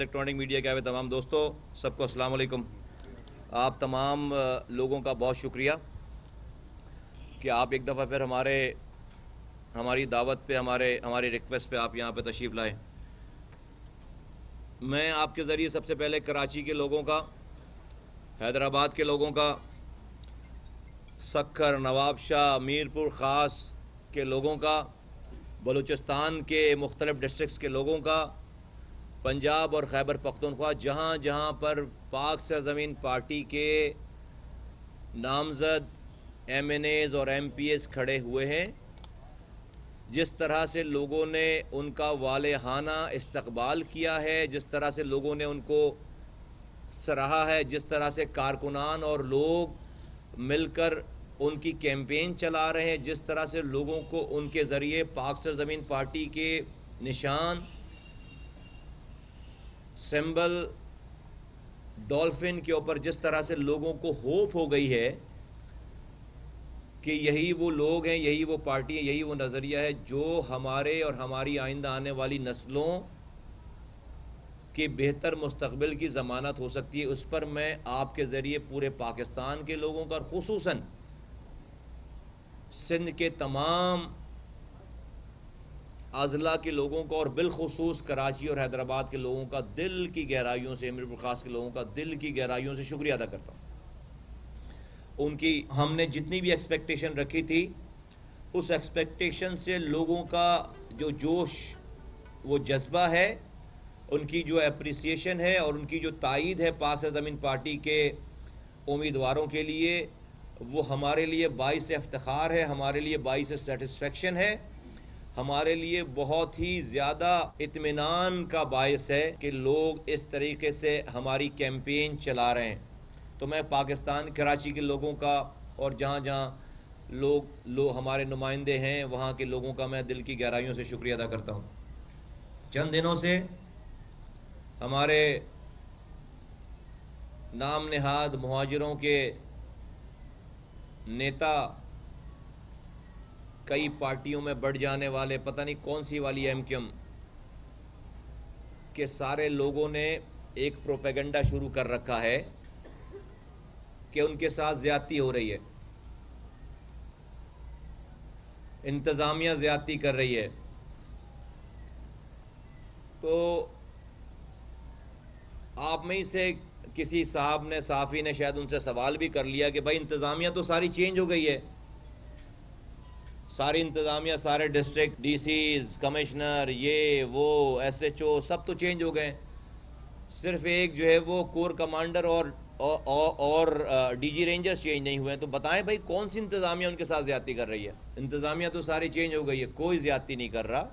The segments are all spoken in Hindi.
इलेक्ट्रॉनिक मीडिया के आए तमाम दोस्तों, सबको अस्सलाम वालेकुम। आप तमाम लोगों का बहुत शुक्रिया कि आप एक दफ़ा फिर हमारी दावत पे, हमारी रिक्वेस्ट पे आप यहाँ पे तशरीफ़ लाए। मैं आपके ज़रिए सबसे पहले कराची के लोगों का, हैदराबाद के लोगों का, सक्खर, नवाबशाह, मीरपुर ख़ास के लोगों का, बलूचिस्तान के मुख्तलिफ़ डिस्ट्रिक्स के लोगों का, पंजाब और खैबर पख्तूनख्वा जहाँ जहाँ पर पाक सरज़मीन पार्टी के नामज़द MNAs और MPs खड़े हुए हैं, जिस तरह से लोगों ने उनका वालेहाना इस्तकबाल किया है, जिस तरह से लोगों ने उनको सराहा है, जिस तरह से कारकुनान और लोग मिलकर उनकी कैंपेन चला रहे हैं, जिस तरह से लोगों को उनके ज़रिए पाक सरज़मीन पार्टी के निशान, सिंबल, डॉल्फिन के ऊपर जिस तरह से लोगों को होप हो गई है कि यही वो लोग हैं, यही वो पार्टी है, यही वो नज़रिया है जो हमारे और हमारी आइंदा आने वाली नस्लों के बेहतर मुस्तकबिल की ज़मानत हो सकती है, उस पर मैं आपके ज़रिए पूरे पाकिस्तान के लोगों का और ख़ुसूसन सिंध के तमाम अज़ला के लोगों का और बिलखुसूस कराची और हैदराबाद के लोगों का दिल की गहराइयों से, मीरपुर ख़ास के लोगों का दिल की गहराइयों से शुक्रिया अदा करता हूँ। उनकी हमने जितनी भी एक्सपेक्टेशन रखी थी, उस एक्सपेक्टेशन से लोगों का जो जोश, वो जज्बा है, उनकी जो एप्रिसिएशन है और उनकी जो तायीद है पाक सरज़मीन पार्टी के उम्मीदवारों के लिए, वो हमारे लिए बाइस इफ्तिखार है, हमारे लिए बाइस सेटिस्फेक्शन है, हमारे लिए बहुत ही ज़्यादा इत्मीनान का बायस है कि लोग इस तरीके से हमारी कैंपेन चला रहे हैं। तो मैं पाकिस्तान, कराची के लोगों का और जहाँ जहाँ लोग हमारे नुमाइंदे हैं, वहाँ के लोगों का मैं दिल की गहराइयों से शुक्रिया अदा करता हूँ। चंद दिनों से हमारे नाम नहाद मुहाजिरों के नेता, कई पार्टियों में बढ़ जाने वाले, पता नहीं कौन सी वाली MQM के सारे लोगों ने एक प्रोपेगेंडा शुरू कर रखा है कि उनके साथ ज़्यादती हो रही है, इंतज़ामिया ज़्यादती कर रही है। तो आप में ही से किसी साहब ने, साफ़ी ने शायद उनसे सवाल भी कर लिया कि भाई इंतज़ामिया तो सारी चेंज हो गई है, सारी इंतज़ामिया, सारे डिस्ट्रिक्ट DCs, कमिश्नर, ये वो SHO सब तो चेंज हो गए, सिर्फ एक जो है वो कोर कमांडर और DG रेंजर्स चेंज नहीं हुए हैं। तो बताएं भाई कौन सी इंतज़ामिया उनके साथ ज़्यादती कर रही है? इंतज़ामिया तो सारी चेंज हो गई है, कोई ज़्यादती नहीं कर रहा।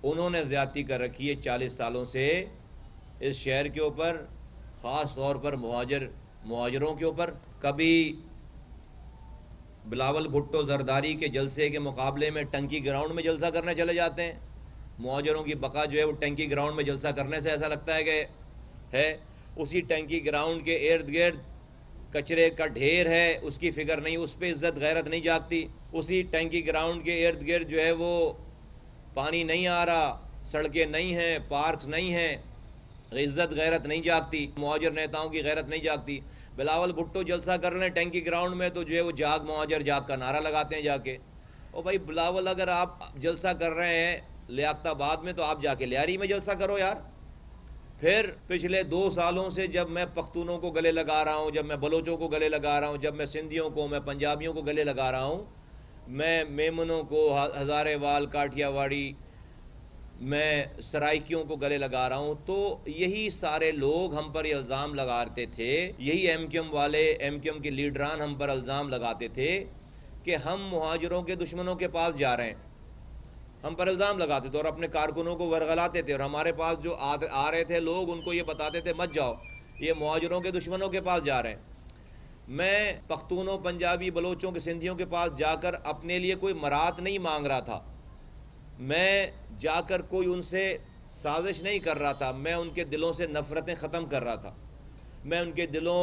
उन्होंने ज़्यादती कर रखी है 40 सालों से इस शहर के ऊपर, ख़ास तौर पर मुहाजिरों के ऊपर। कभी बिलावल भुट्टो जरदारी के जलसे के मुकाबले में टंकी ग्राउंड में जलसा करने चले जाते हैं, मुहाजिरों की बका जो है वो टंकी ग्राउंड में जलसा करने से ऐसा लगता है कि है, उसी टंकी ग्राउंड के इर्द गिर्द कचरे का ढेर है, उसकी फ़िक्र नहीं, उस पर इज़्ज़त गैरत नहीं जागती। उसी टंकी ग्राउंड के इर्द गिर्द जो है वो पानी नहीं आ रहा, सड़कें नहीं हैं, पार्क्स नहीं हैं, इज़्ज़त गैरत नहीं जागती, मुहाजिर नेताओं की गैरत नहीं जागती। बिलावल भुट्टो जलसा कर लें टंकी ग्राउंड में तो जो है वो जाग मुहाजिर जाग का नारा लगाते हैं जाके। ओ भाई बिलावल, अगर आप जलसा कर रहे हैं लियाकताबाद में तो आप जाके लियारी में जलसा करो यार। फिर पिछले 2 सालों से जब मैं पख्तूनों को गले लगा रहा हूँ, जब मैं बलोचों को गले लगा रहा हूँ, जब मैं सिंधियों को, मैं पंजाबियों को गले लगा रहा हूँ, मैं मेमनों को, हज़ारेवाल, काठियावाड़ी, मैं सराइकियों को गले लगा रहा हूँ, तो यही सारे लोग हम पर इल्ज़ाम लगाते थे, यही MQM वाले, MQM के लीडरान हम पर इल्ज़ाम लगाते थे कि हम मुहाजिरों के दुश्मनों के पास जा रहे हैं, हम पर इल्ज़ाम लगाते थे और अपने कारकुनों को वरगलाते थे। और हमारे पास जो आ रहे थे लोग, उनको ये बताते थे मत जाओ, ये मुहाजिरों के दुश्मनों के पास जा रहे हैं। मैं पख्तूनों, पंजाबी, बलोचों के, सिंधियों के पास जाकर अपने लिए कोई मरात नहीं मांग रहा था, मैं जाकर कोई उनसे साजिश नहीं कर रहा था, मैं उनके दिलों से नफ़रतें ख़त्म कर रहा था, मैं उनके दिलों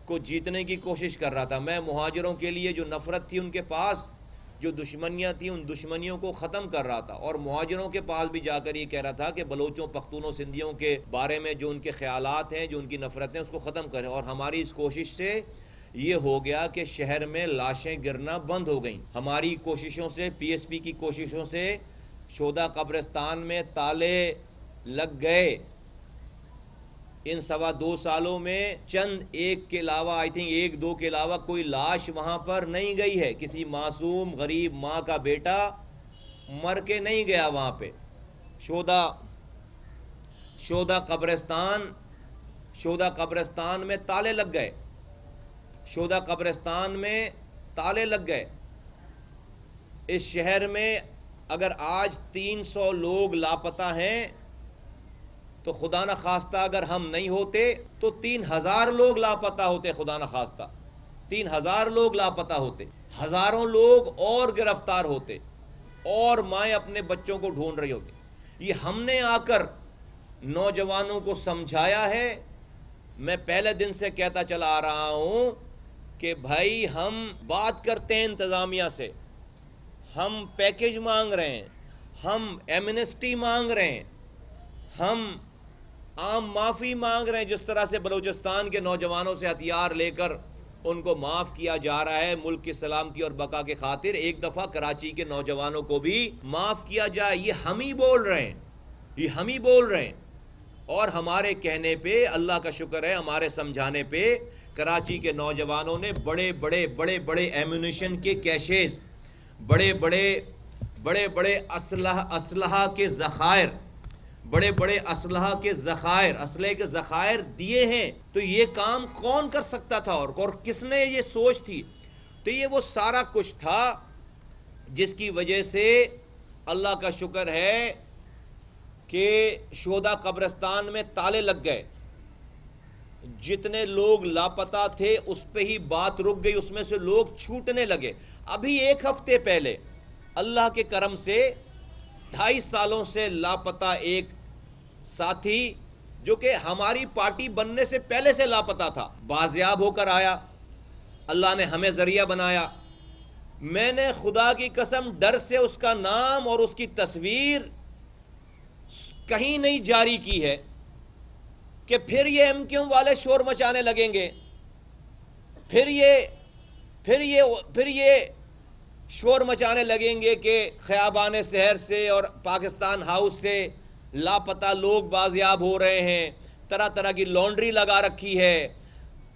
को जीतने की कोशिश कर रहा था। मैं मुहाजिरों के लिए जो नफ़रत थी उनके पास, जो दुश्मनियाँ थी उन दुश्मनियों को ख़त्म कर रहा था, और मुहाजिरों के पास भी जाकर ये कह रहा था कि बलोचों, पख्तूनों, सिंधियों के बारे में जो उनके ख्यालात हैं, जो उनकी नफ़रतें, उसको ख़त्म करें। और हमारी इस कोशिश से ये हो गया कि शहर में लाशें गिरना बंद हो गईं। हमारी कोशिशों से, PSP की कोशिशों से शोदा कब्रिस्तान में ताले लग गए। इन 2.25 सालों में चंद एक के अलावा, आई थिंक 1-2 के अलावा, कोई लाश वहाँ पर नहीं गई है। किसी मासूम गरीब माँ का बेटा मर के नहीं गया वहाँ पे। शोदा कब्रिस्तान में ताले लग गए। शोदा कब्रिस्तान में ताले लग गए। इस शहर में अगर आज 300 लोग लापता हैं तो खुदा न खास्ता अगर हम नहीं होते तो 3000 लोग लापता होते। खुदा न खास्ता 3000 लोग लापता होते, हजारों लोग और गिरफ्तार होते, और माएँ अपने बच्चों को ढूंढ रही होती। ये हमने आकर नौजवानों को समझाया है। मैं पहले दिन से कहता चला आ रहा हूँ कि भाई हम बात करते हैं इंतज़ामिया से, हम पैकेज मांग रहे हैं, हम एमनेस्टी मांग रहे हैं, हम आम माफ़ी मांग रहे हैं। जिस तरह से बलूचिस्तान के नौजवानों से हथियार लेकर उनको माफ़ किया जा रहा है मुल्क की सलामती और बका के खातिर, एक दफ़ा कराची के नौजवानों को भी माफ़ किया जाए। ये हम ही बोल रहे हैं, ये हम ही बोल रहे हैं। और हमारे कहने पे, अल्लाह का शुक्र है, हमारे समझाने पे कराची के नौजवानों ने बड़े बड़े एम्यूनिशन के कैशेस, बड़े बड़े असलहा के ज़खायर, असले के ज़खायर दिए हैं। तो ये काम कौन कर सकता था और किसने ये सोच थी? तो ये वो सारा कुछ था जिसकी वजह से अल्लाह का शुक्र है कि शोदा कब्रिस्तान में ताले लग गए। जितने लोग लापता थे उस पे ही बात रुक गई, उसमें से लोग छूटने लगे। अभी 1 हफ्ते पहले अल्लाह के करम से 2.5 सालों से लापता एक साथी, जो कि हमारी पार्टी बनने से पहले से लापता था, बाजियाब होकर आया। अल्लाह ने हमें जरिया बनाया। मैंने खुदा की कसम डर से उसका नाम और उसकी तस्वीर कहीं नहीं जारी की है कि फिर ये MQ वाले शोर मचाने लगेंगे, फिर ये शोर मचाने लगेंगे कि ख़याबान शहर से और पाकिस्तान हाउस से लापता लोग बाजियाब हो रहे हैं, तरह तरह की लॉन्ड्री लगा रखी है,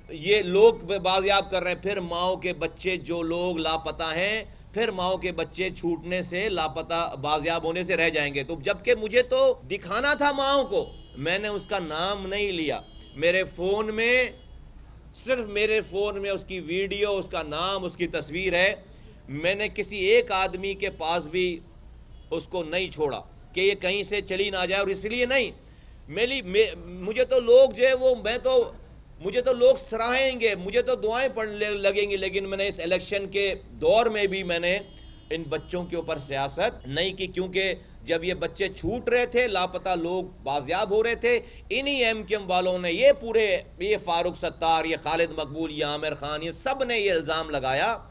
ये लोग बाजियाब कर रहे हैं। फिर माओ के बच्चे जो लोग लापता हैं, फिर माओ के बच्चे छूटने से, लापता बाजियाब होने से रह जाएंगे। तो जबकि मुझे तो दिखाना था माओ को, मैंने उसका नाम नहीं लिया। मेरे फ़ोन में, सिर्फ मेरे फ़ोन में उसकी वीडियो, उसका नाम, उसकी तस्वीर है। मैंने किसी एक आदमी के पास भी उसको नहीं छोड़ा कि ये कहीं से चली ना जाए। और इसलिए नहीं, मुझे तो लोग जो है वो, मुझे तो लोग सराहेंगे, मुझे तो दुआएं पढ़ने लगेंगी, लेकिन मैंने इस इलेक्शन के दौर में भी मैंने इन बच्चों के ऊपर सियासत नहीं की, क्योंकि जब ये बच्चे छूट रहे थे, लापता लोग बाजियाब हो रहे थे, इन्हीं MQ वालों ने, ये फारूक सत्तार, ये खालिद मकबूल, ये आमिर खान, ये सब ने ये इल्ज़ाम लगाया,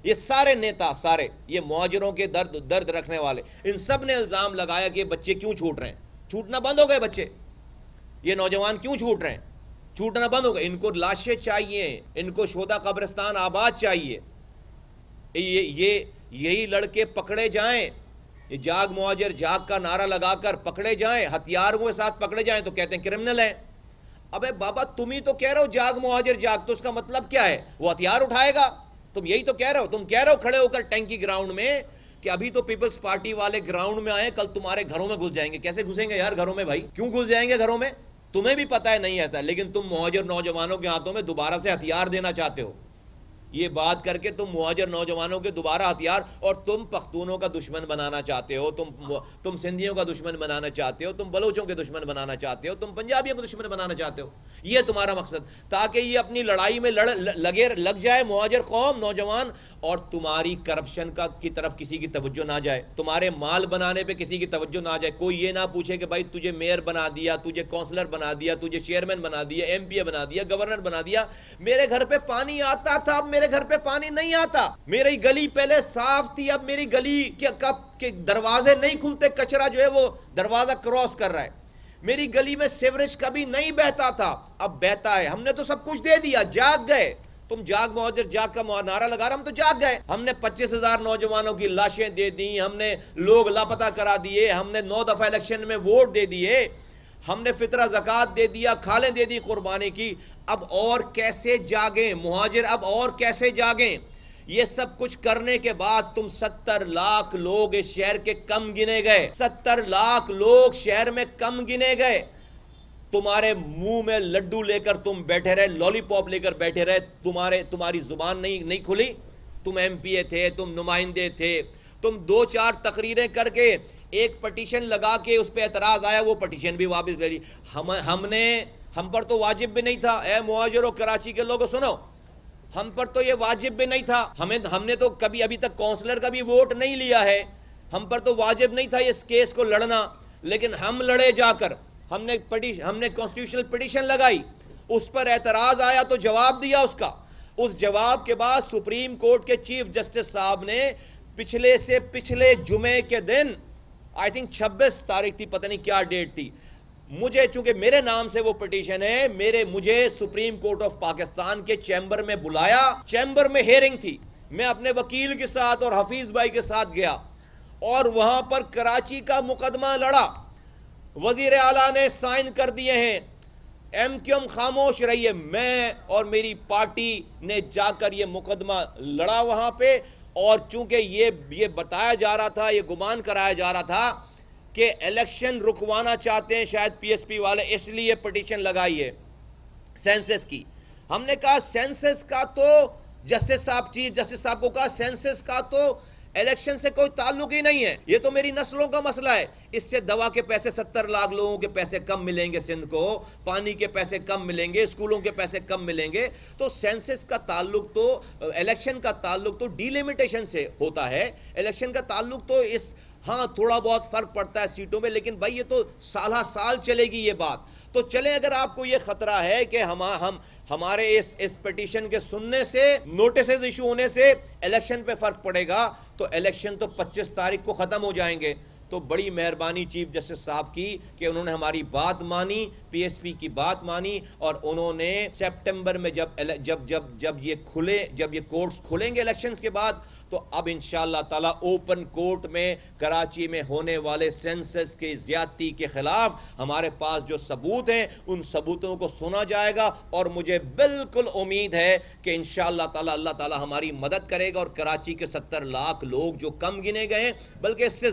ये सारे नेता, सारे ये मुहाजिरों के दर्द रखने वाले, इन सब ने इल्ज़ाम लगाया कि ये बच्चे क्यों छूट रहे हैं। छूटना बंद हो गए बच्चे, ये नौजवान क्यों छूट रहे हैं? छूटना बंद हो गए। इनको लाशें चाहिए, इनको शोदा कब्रिस्तान आबाद चाहिए। यही लड़के पकड़े जाएं, ये जाग मुहाजिर जाग का नारा लगाकर पकड़े जाएं, हथियारों के साथ पकड़े जाएं तो कहते हैं क्रिमिनल हैं। अबे बाबा, तुम ही तो कह रहे हो जाग मुहाजिर जाग, तो उसका मतलब क्या है? वो हथियार उठाएगा? तुम यही तो कह रहे हो। तुम कह रहे हो खड़े होकर टैंकी ग्राउंड में कि अभी तो पीपल्स पार्टी वाले ग्राउंड में आए, कल तुम्हारे घरों में घुस जाएंगे। कैसे घुसेंगे यार घरों में? भाई क्यों घुस जाएंगे घरों में? तुम्हें भी पता है नहीं ऐसा, लेकिन तुम मुहाजिर नौजवानों के हाथों में दोबारा से हथियार देना चाहते हो। ये बात करके तुम मुहाजिर नौजवानों के दोबारा हथियार, और तुम पख्तूनों का दुश्मन बनाना चाहते हो, तुम सिंधियों का दुश्मन बनाना चाहते हो, तुम बलोचों के दुश्मन बनाना चाहते हो, तुम पंजाबियों के दुश्मन बनाना चाहते हो। ये तुम्हारा मकसद, ताकि ये अपनी लड़ाई में लग जाए मुहाजिर कौम, नौजवान, और तुम्हारी करप्शन की तरफ किसी की तवज्जो ना जाए, तुम्हारे माल बनाने पे किसी की तवज्जो ना जाए। कोई ये ना पूछे कि भाई तुझे मेयर बना दिया, तुझे काउंसलर बना दिया, तुझे चेयरमैन बना दिया, MPA बना दिया, गवर्नर बना दिया। मेरे घर पे पानी आता था, अब मेरे मेरे घर पे पानी नहीं आता। मेरी गली पहले साफ थी, अब मेरी गली के कब के दरवाजे नहीं खुलते, कचरा जो है वो दरवाजा क्रॉस कर रहा है। मेरी गली में सीवरेज कभी नहीं बहता था, अब बहता है। हमने तो सब कुछ दे दिया, जाग गए। तुम जाग मुहाजिर जाग का नारा लगा रहे, हम तो जाग गए। हमने 25,000 नौजवानों की लाशें दे दी, हमने लोग लापता करा दिए, हमने 9 दफा इलेक्शन में वोट दे दिए, हमने फितरा ज़कात दे दिया, खालें दे दी कुर्बानी की। अब और कैसे जागें मुहाजिर, अब और कैसे जागें? ये सब कुछ करने के बाद तुम 70 लाख लोग इस शहर के कम गिने गए, 70 लाख लोग शहर में कम गिने गए। तुम्हारे मुंह में लड्डू लेकर तुम बैठे रहे, लॉलीपॉप लेकर बैठे रहे, तुम्हारी जुबान नहीं खुली। तुम एमपीए थे, तुम नुमाइंदे थे, तुम 2-4 तकरीरें करके एक पटिशन लगा के उस पर एतराज आया, वो पटिशन भी वापस ले ली। हम पर तो वाजिब भी नहीं था। ए मुहाजिरों कराची के लोगों सुनो, हम पर तो ये वाजिब भी नहीं था। हमने तो कभी अभी तक काउंसलर का भी वोट नहीं लिया है। हम पर तो वाजिब नहीं था इस केस को लड़ना, लेकिन हम लड़े जाकर। हमने कॉन्स्टिट्यूशनल पिटीशन लगाई, उस पर एतराज आया तो जवाब दिया उसका। उस जवाब के बाद सुप्रीम कोर्ट के चीफ जस्टिस साहब ने पिछले जुमे के दिन, आई थिंक 26 तारीख थी, पता नहीं क्या डेट थी, मुझे चूंकि मेरे नाम से वो पिटीशन है, मुझे सुप्रीम कोर्ट ऑफ पाकिस्तान के चैम्बर में बुलाया। चैम्बर में हेयरिंग थी, मैं अपने वकील के साथ और हफीज भाई के साथ गया और वहां पर कराची का मुकदमा लड़ा। वजीर आला ने साइन कर दिए हैं, एमक्यूएम खामोश रही है। मैं और मेरी पार्टी ने जाकर ये मुकदमा लड़ा वहां पे, और चूंकि ये बताया जा रहा था, ये गुमान कराया जा रहा था कि इलेक्शन रुकवाना चाहते हैं शायद पीएसपी वाले, इसलिए पिटीशन लगाई है सेंसस की। हमने कहा सेंसस का तो चीफ जस्टिस साहब को कहा सेंसस का तो इलेक्शन से कोई ताल्लुक ही नहीं है, ये तो मेरी नस्लों का मसला है। इससे दवा के पैसे 70 लाख लोगों के पैसे कम मिलेंगे, सिंध को पानी के पैसे कम मिलेंगे, स्कूलों के पैसे कम मिलेंगे। तो सेंसस का ताल्लुक तो इलेक्शन का ताल्लुक तो डिलिमिटेशन से होता है। इलेक्शन का ताल्लुक तो हाँ थोड़ा बहुत फर्क पड़ता है सीटों में, लेकिन भाई ये तो साल चलेगी ये बात। तो चलें, अगर आपको ये खतरा है कि हमारे इस पिटीशन के सुनने से, नोटिस इशू होने से इलेक्शन पे फर्क पड़ेगा, तो इलेक्शन तो 25 तारीख को खत्म हो जाएंगे। तो बड़ी मेहरबानी चीफ जस्टिस साहब की कि उन्होंने हमारी बात मानी, पीएसपी की बात मानी, और उन्होंने सितंबर में जब ये कोर्ट्स खुलेंगे इलेक्शंस के बाद, तो अब इंशाअल्लाह ताला ओपन कोर्ट में कराची में होने वाले सेंसस के ज्यादती के खिलाफ हमारे पास जो सबूत हैं, उन सबूतों को सुना जाएगा। और मुझे बिल्कुल उम्मीद है कि इंशाअल्लाह ताला अल्लाह ताला हमारी मदद करेगा और कराची के 70 लाख लोग जो कम गिने गए, बल्कि इससे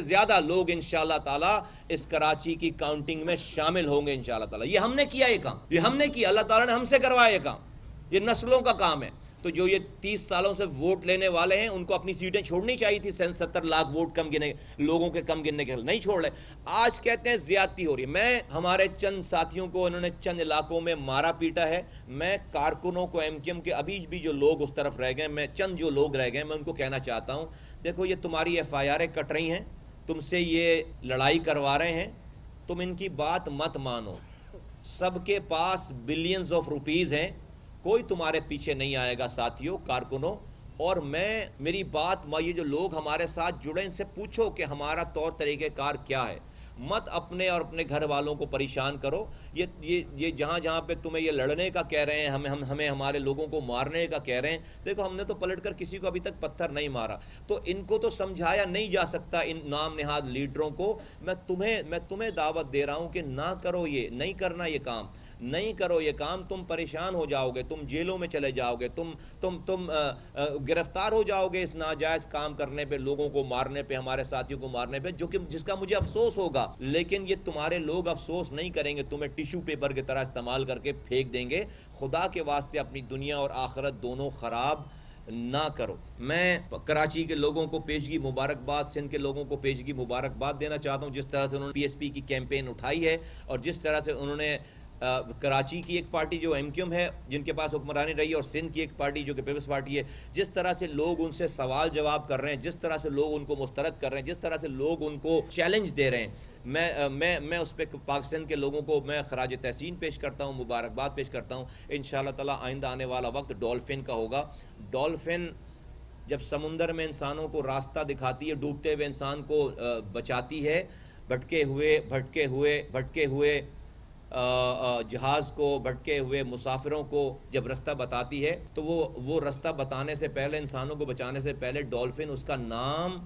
ज्यादा लोग इंशाअल्लाह ताला इस कराची की काउंटिंग में शामिल होंगे इंशाअल्लाह ताला। ये हमने किया, ये काम ये हमने किया, अल्लाह ताला ने हमसे करवाया ये काम, ये नस्लों का काम है। तो जो ये 30 सालों से वोट लेने वाले हैं, उनको अपनी सीटें छोड़नी चाहिए थी। 70 लाख वोट कम गिने, लोगों के कम गिनने के नहीं छोड़ रहे। आज कहते हैं ज्यादती हो रही है। मैं हमारे चंद साथियों को इन्होंने चंद इलाकों में मारा पीटा है। मैं कारकुनों को, एमक्यूएम के अभी भी जो लोग उस तरफ रह गए, मैं चंद जो लोग रह गए, मैं उनको कहना चाहता हूँ, देखो ये तुम्हारी FIR कट रही हैं, तुमसे ये लड़ाई करवा रहे हैं, तुम इनकी बात मत मानो। सबके पास बिलियंस ऑफ रुपीज़ हैं, कोई तुम्हारे पीछे नहीं आएगा साथियों, कारकुनों। और मेरी बात, ये जो लोग हमारे साथ जुड़े, इनसे पूछो कि हमारा तौर तरीक़ेकार क्या है। मत अपने और अपने घर वालों को परेशान करो। ये जहाँ पे तुम्हें ये लड़ने का कह रहे हैं, हमें हमारे लोगों को मारने का कह रहे हैं, देखो हमने तो पलट कर किसी को अभी तक पत्थर नहीं मारा। तो इनको तो समझाया नहीं जा सकता, इन नाम निहाद लीडरों को। मैं तुम्हें दावत दे रहा हूँ कि ना करो, ये नहीं करना, ये काम नहीं करो, ये काम तुम परेशान हो जाओगे, तुम जेलों में चले जाओगे, तुम गिरफ्तार हो जाओगे इस नाजायज़ काम करने पे, लोगों को मारने पे, हमारे साथियों को मारने पे, जिसका मुझे अफसोस होगा। लेकिन ये तुम्हारे लोग अफसोस नहीं करेंगे, तुम्हें टिश्यू पेपर की तरह इस्तेमाल करके फेंक देंगे। खुदा के वास्ते अपनी दुनिया और आखिरत दोनों ख़राब ना करो। मैं कराची के लोगों को पेशगी मुबारकबाद, सिंध के लोगों को पेशगी मुबारकबाद देना चाहता हूँ, जिस तरह से उन्होंने PSP की कैंपेन उठाई है और जिस तरह से उन्होंने कराची की एक पार्टी जो MQM है जिनके पास हुक्मरानी रही है, और सिंध की एक पार्टी जो कि पीपल्स पार्टी है, जिस तरह से लोग उनसे सवाल जवाब कर रहे हैं, जिस तरह से लोग उनको मुस्तरद कर रहे हैं, जिस तरह से लोग उनको चैलेंज दे रहे हैं, मैं उस पर पाकिस्तान के लोगों को मैं खराज तहसीन पेश करता हूँ, मुबारकबाद पेश करता हूँ। इंशाअल्लाह ताला आइंदा आने वाला वक्त डॉल्फिन का होगा। डॉल्फिन जब समुंदर में इंसानों को रास्ता दिखाती है, डूबते हुए इंसान को बचाती है, भटके हुए जहाज़ को, भटके हुए मुसाफिरों को जब रास्ता बताती है, तो वो रास्ता बताने से पहले, इंसानों को बचाने से पहले, डॉल्फिन उसका नाम,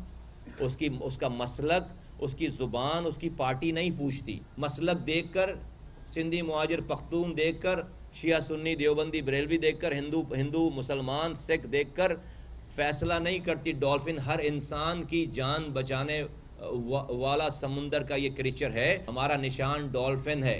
उसका मसलक, उसकी ज़ुबान, उसकी पार्टी नहीं पूछती। मसलक देखकर, सिंधी मुहाजिर पख्तून देखकर, शिया सुन्नी देवबंदी बरेलवी देखकर, हिंदू मुसलमान सिख देखकर फैसला नहीं करती। डॉल्फिन हर इंसान की जान बचाने वाला समुंदर का ये क्रीचर है। हमारा निशान डॉल्फिन है।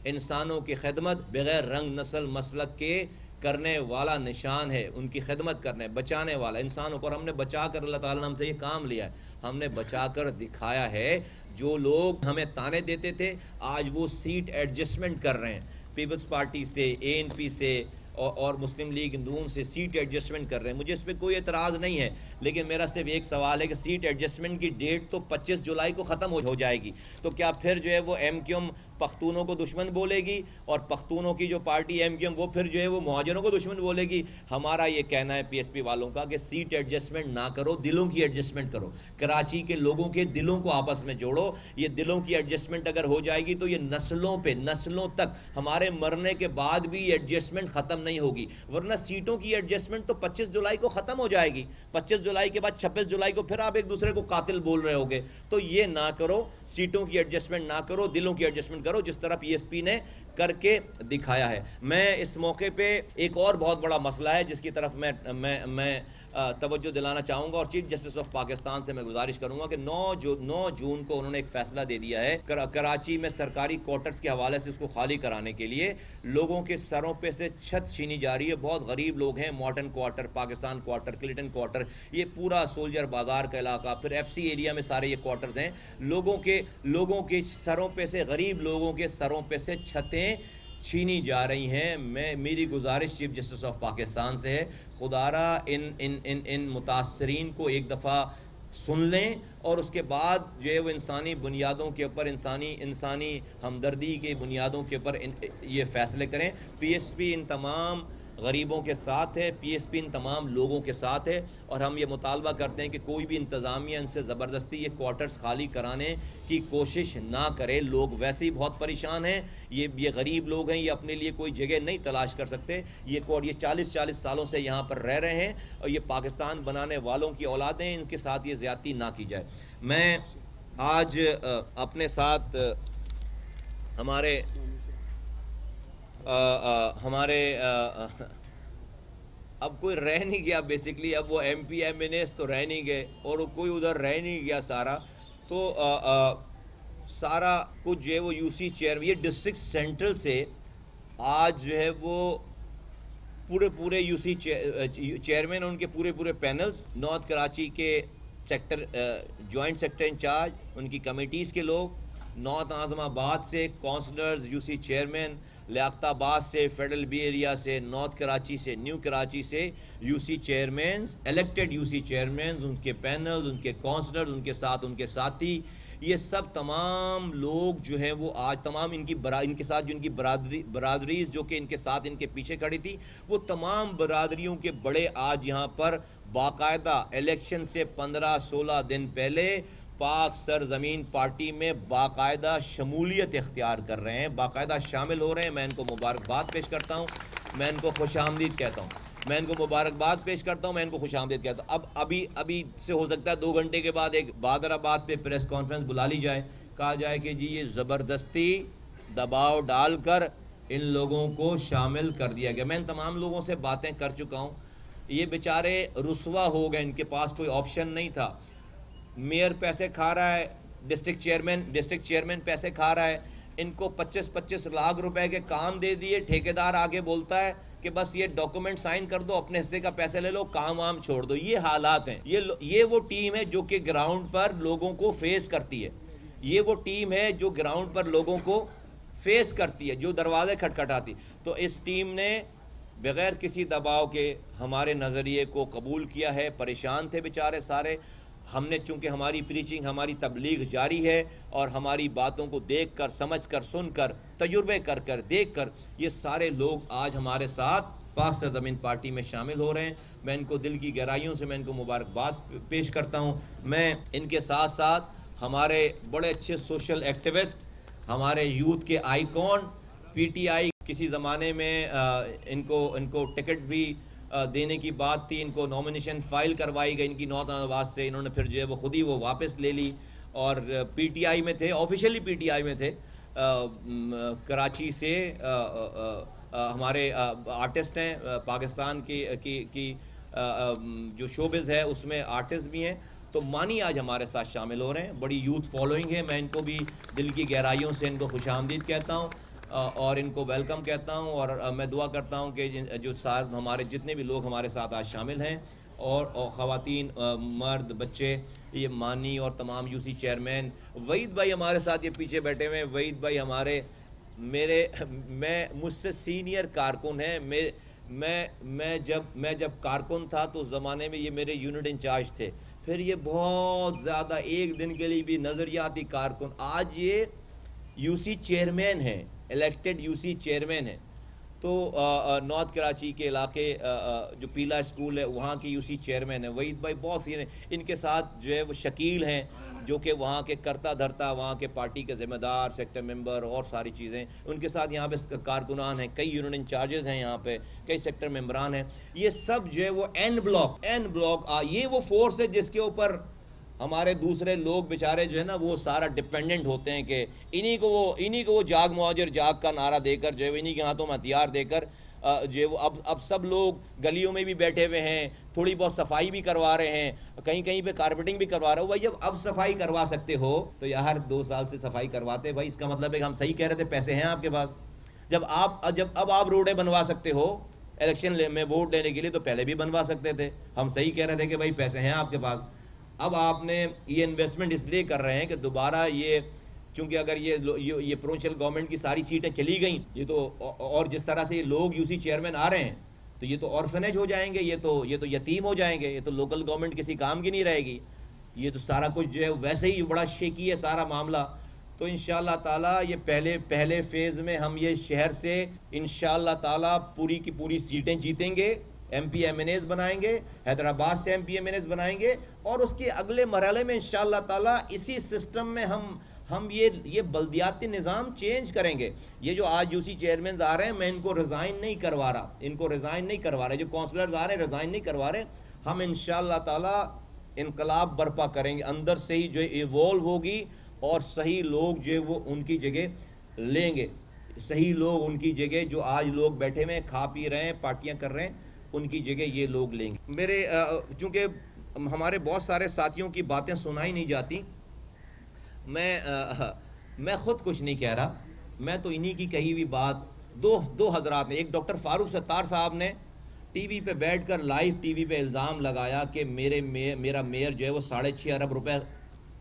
इंसानों की खिदमत बगैर रंग नस्ल मसलक के करने वाला निशान है। उनकी खिदमत करने, बचाने वाला इंसानों को। और हमने बचा कर, अल्लाह ताला ने हमसे ये काम लिया है, हमने बचा कर दिखाया है। जो लोग हमें ताने देते थे, आज वो सीट एडजस्टमेंट कर रहे हैं। पीपल्स पार्टी से, ANP से और मुस्लिम लीग नून से सीट एडजस्टमेंट कर रहे हैं। मुझे इस पर कोई एतराज़ नहीं है, लेकिन मेरा सिर्फ एक सवाल है कि सीट एडजस्टमेंट की डेट तो 25 जुलाई को ख़त्म हो जाएगी, तो क्या फिर जो है वो MQM पख्तूनों को दुश्मन बोलेगी, और पख्तूनों की जो पार्टी MQM वो फिर जो है वो मुहाजिरों को दुश्मन बोलेगी? हमारा ये कहना है PSP वालों का कि सीट एडजस्टमेंट ना करो, दिलों की एडजस्टमेंट करो। कराची के लोगों के दिलों को आपस में जोड़ो। ये दिलों की एडजस्टमेंट अगर हो जाएगी तो ये नस्लों तक, हमारे मरने के बाद भी ये एडजस्टमेंट ख़त्म नहीं होगी। वरना सीटों की एडजस्टमेंट तो 25 जुलाई को ख़त्म हो जाएगी। 25 जुलाई के बाद 26 जुलाई को फिर आप एक दूसरे को कातिल बोल रहे होगे। तो ये ना करो, सीटों की एडजस्टमेंट ना करो, दिलों की एडजस्टमेंट करो, जिस तरह PSP ने करके दिखाया है। मैं इस मौके पे एक और बहुत बड़ा मसला है जिसकी तरफ मैं तवज्जो दिलाना चाहूँगा, और चीफ जस्टिस ऑफ पाकिस्तान से मैं गुजारिश करूँगा कि 9 जून को उन्होंने एक फ़ैसला दे दिया है कराची में सरकारी क्वार्टर्स के हवाले से उसको खाली कराने के लिए। लोगों के सरों पे से छत छीनी जा रही है। बहुत गरीब लोग हैं। Martin quarter, Pakistan quarter, Clayton quarter, ये पूरा सोल्जर बाज़ार का इलाका, फिर FC एरिया में सारे ये क्वार्टर्स हैं। लोगों के सरों पे से, गरीब लोगों के सरों पे से छतें छीनी जा रही हैं। मेरी गुजारिश चीफ जस्टिस ऑफ पाकिस्तान से है, खुदारा इन मुतासरीन को एक दफ़ा सुन लें, और उसके बाद जो है वो इंसानी बुनियादों के ऊपर, इंसानी हमदर्दी के बुनियादों के ऊपर ये फ़ैसले करें। PSP इन तमाम गरीबों के साथ है, PSP इन तमाम लोगों के साथ है, और हम ये मुतालबा करते हैं कि कोई भी इंतज़ामिया इनसे ज़बरदस्ती ये क्वार्टर्स खाली कराने की कोशिश ना करे। लोग वैसे ही बहुत परेशान हैं। ये गरीब लोग हैं, ये अपने लिए कोई जगह नहीं तलाश कर सकते। ये 40 सालों से यहाँ पर रह रहे हैं, और ये पाकिस्तान बनाने वालों की औलादें, इनके साथ ये ज़्यादती ना की जाए। मैं आज अपने साथ अब कोई रह नहीं गया बेसिकली। अब वो MP MNAs तो रह नहीं गए, और कोई उधर रह नहीं गया सारा। तो सारा कुछ जो है वो UC चेयर, ये डिस्ट्रिक्ट सेंट्रल से आज जो है वो पूरे UC चेयरमैन, उनके पूरे पैनल्स, नॉर्थ कराची के सेक्टर जॉइंट सेक्टर इंचार्ज, उनकी कमेटीज़ के लोग, नॉर्थ आज़माबाद से काउंसलर्स, UC चेयरमैन, लियाकताबाद से, फेडरल बी एरिया से, नॉर्थ कराची से, न्यू कराची से UC chairman's, elected UC chairman's, उनके पैनल, उनके काउंसलर, उनके साथ उनके साथी, ये सब तमाम लोग जो हैं वो आज तमाम इनके साथ जो इनकी बरादरीज जो कि इनके साथ इनके पीछे खड़ी थी, वो तमाम बरादरियों के बड़े आज यहाँ पर बाकायदा इलेक्शन से 15-16 दिन पहले पाक सरजमीन पार्टी में बाकायदा शमूलियत इख्तियार कर रहे हैं, बाकायदा शामिल हो रहे हैं। मैं इनको मुबारकबाद पेश करता हूँ, मैं इनको खुशामदीद कहता हूँ, मैं इनको मुबारकबाद पेश करता हूँ, मैं इनको खुशामदीद कहता हूँ। अब अभी से हो सकता है 2 घंटे के बाद एक बहादुराबाद पे प्रेस कॉन्फ्रेंस बुला ली जाए, कहा जाए कि जी ये ज़बरदस्ती दबाव डालकर इन लोगों को शामिल कर दिया गया। मैं इन तमाम लोगों से बातें कर चुका हूँ। ये बेचारे रुसवा हो गए, इनके पास कोई ऑप्शन नहीं था। मेयर पैसे खा रहा है, डिस्ट्रिक्ट चेयरमैन पैसे खा रहा है, इनको 25-25 लाख रुपए के काम दे दिए। ठेकेदार आगे बोलता है कि बस ये डॉक्यूमेंट साइन कर दो, अपने हिस्से का पैसे ले लो, काम वाम छोड़ दो। ये हालात हैं। ये वो टीम है जो कि ग्राउंड पर लोगों को फेस करती है। ये वो टीम है जो ग्राउंड पर लोगों को फेस करती है, जो दरवाजे खटखटाती। तो इस टीम ने बग़ैर किसी दबाव के हमारे नज़रिए को कबूल किया है। परेशान थे बेचारे सारे, हमने चूँकि हमारी प्रीचिंग, हमारी तबलीग जारी है और हमारी बातों को देख कर, समझ कर, सुन कर, तजुर्बे कर कर, देख कर ये सारे लोग आज हमारे साथ पाक सरज़मीन पार्टी में शामिल हो रहे हैं। मैं इनको दिल की गहराइयों से मैं इनको मुबारकबाद पेश करता हूँ। मैं इनके साथ साथ हमारे बड़े अच्छे सोशल एक्टिविस्ट, हमारे यूथ के आइकॉन, PTI किसी ज़माने में इनको टिकट भी देने की बात थी, इनको नॉमिनेशन फ़ाइल करवाई गई इनकी नौत आवाज़ से, इन्होंने फिर जो है वो ख़ुद ही वो वापस ले ली और PTI में थे, ऑफिशियली PTI में थे। कराची से हमारे आर्टिस्ट हैं, पाकिस्तान की जो शोबिज़ है उसमें आर्टिस्ट भी हैं। तो मानी आज हमारे साथ शामिल हो रहे हैं, बड़ी यूथ फॉलोइंग है। मैं इनको भी दिल की गहराइयों से इनको खुशामदीद कहता हूँ और इनको वेलकम कहता हूँ। और मैं दुआ करता हूँ कि जो साथ हमारे जितने भी लोग हमारे साथ आज शामिल हैं और ख़वातीन, मर्द, बच्चे, ये मानी और तमाम UC चेयरमैन, वहीद भाई हमारे साथ ये पीछे बैठे हुए हैं। वहीद भाई हमारे मुझसे सीनियर कारकुन हैं। मैं जब कारकुन था तो उस ज़माने में ये मेरे यूनिट इंचार्ज थे। फिर ये बहुत ज़्यादा एक दिन के लिए भी नज़रियाती कारकुन, आज ये UC चेयरमैन हैं, इलेक्टेड UC चेयरमैन हैं। तो नॉर्थ कराची के इलाके जो पीला स्कूल है वहाँ की UC चेयरमैन है। वहीद भाई बहुत सीनियर हैं। इनके साथ जो है वो शकील हैं जो कि वहाँ के करता धरता, वहाँ के पार्टी के ज़िम्मेदार, सेक्टर मेंबर और सारी चीज़ें उनके साथ यहाँ पे कारकुनान हैं, कई यूनिट इंचार्जेस हैं, यहाँ पे कई सेक्टर मेंबरान हैं। ये सब जो है वो एन ब्लॉक ये वो फोर्स है जिसके ऊपर हमारे दूसरे लोग बेचारे जो है ना वो सारा डिपेंडेंट होते हैं कि इन्हीं को वो जाग मुआजिर जाग का नारा देकर जो है इन्हीं के हाथों में हथियार देकर जो है वो अब सब लोग गलियों में भी बैठे हुए हैं, थोड़ी बहुत सफाई भी करवा रहे हैं, कहीं कहीं पे कारपेटिंग भी करवा रहे हो। भाई जब अब सफाई करवा सकते हो तो यार 2 साल से सफाई करवाते भाई, इसका मतलब है कि हम सही कह रहे थे, पैसे हैं आपके पास। जब अब आप रोडें बनवा सकते हो इलेक्शन में वोट लेने के लिए, तो पहले भी बनवा सकते थे। हम सही कह रहे थे कि भाई पैसे हैं आपके पास। अब आपने ये इन्वेस्टमेंट इसलिए कर रहे हैं कि दोबारा ये, चूँकि अगर ये प्रोविंशियल गवर्नमेंट की सारी सीटें चली गई, ये तो और जिस तरह से ये लोग UC चेयरमैन आ रहे हैं तो ये तो ऑर्फनेज हो जाएंगे, ये तो यतीम हो जाएंगे, ये तो लोकल गवर्नमेंट किसी काम की नहीं रहेगी। ये तो सारा कुछ जो है वैसे ही बड़ा शेकी है सारा मामला। तो इंशाअल्लाह ताला ये पहले फ़ेज़ में हम ये शहर से इंशाअल्लाह ताला पूरी की पूरी सीटें जीतेंगे, MP MNAs बनाएंगे, हैदराबाद से MP MNAs बनाएंगे और उसके अगले मरहले में इंशाअल्लाह ताला इसी सिस्टम में हम ये बल्दियाती निज़ाम चेंज करेंगे। ये जो आज UC चेयरमैन आ रहे हैं, मैं इनको रिज़ाइन नहीं करवा रहा, जो काउंसलर्स आ रहे हैं रिज़ाइन नहीं करवा रहे। हम इंशाअल्लाह ताला इनकलाब बर्पा करेंगे, अंदर से ही जो इवॉल्व होगी और सही लोग जो है वो उनकी जगह लेंगे, सही लोग उनकी जगह, जो आज लोग बैठे हुए हैं खा पी रहे हैं, पार्टियाँ कर रहे हैं, उनकी जगह ये लोग लेंगे। मेरे चूँकि हमारे बहुत सारे साथियों की बातें सुनाई नहीं जाती, मैं ख़ुद कुछ नहीं कह रहा, मैं तो इन्हीं की कही हुई बात दो हज़रात ने, एक डॉक्टर फारूक सत्तार साहब ने TV पे बैठकर लाइव TV पे इल्ज़ाम लगाया कि मेरा मेयर जो है वो 6.5 अरब रुपए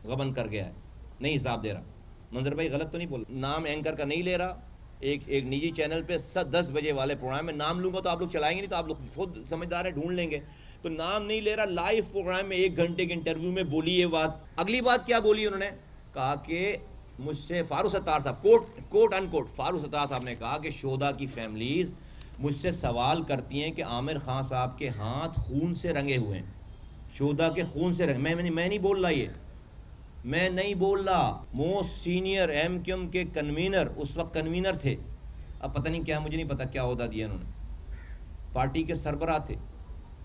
गबन कर गया है, नहीं हिसाब दे रहा। मंजर भाई गलत तो नहीं बोल, नाम एंकर का नहीं ले रहा। एक निजी चैनल पे 10 बजे वाले प्रोग्राम में नाम लूँगा तो आप लोग चलाएंगे नहीं, तो आप लोग खुद समझदार है, ढूंढ लेंगे। तो नाम नहीं ले रहा, लाइव प्रोग्राम में 1 घंटे के इंटरव्यू में बोली ये बात। अगली बात क्या बोली उन्होंने, कहा कि मुझसे फारूक सत्तार साहब, कोट अनकोट फारूक सत्तार साहब ने कहा कि शोधा की फैमिलीज़ मुझसे सवाल करती हैं कि आमिर खान साहब के हाथ खून से रंगे हुए हैं, शोधा के खून से रंगे। मैं नहीं बोल रहा, मैं नहीं बोल रहा। मोस्ट सीनियर MQM के कन्वीनर, उस वक्त कन्वीनर थे, अब पता नहीं क्या, मुझे नहीं पता क्या ओहदा दिया उन्होंने, पार्टी के सरबराह थे,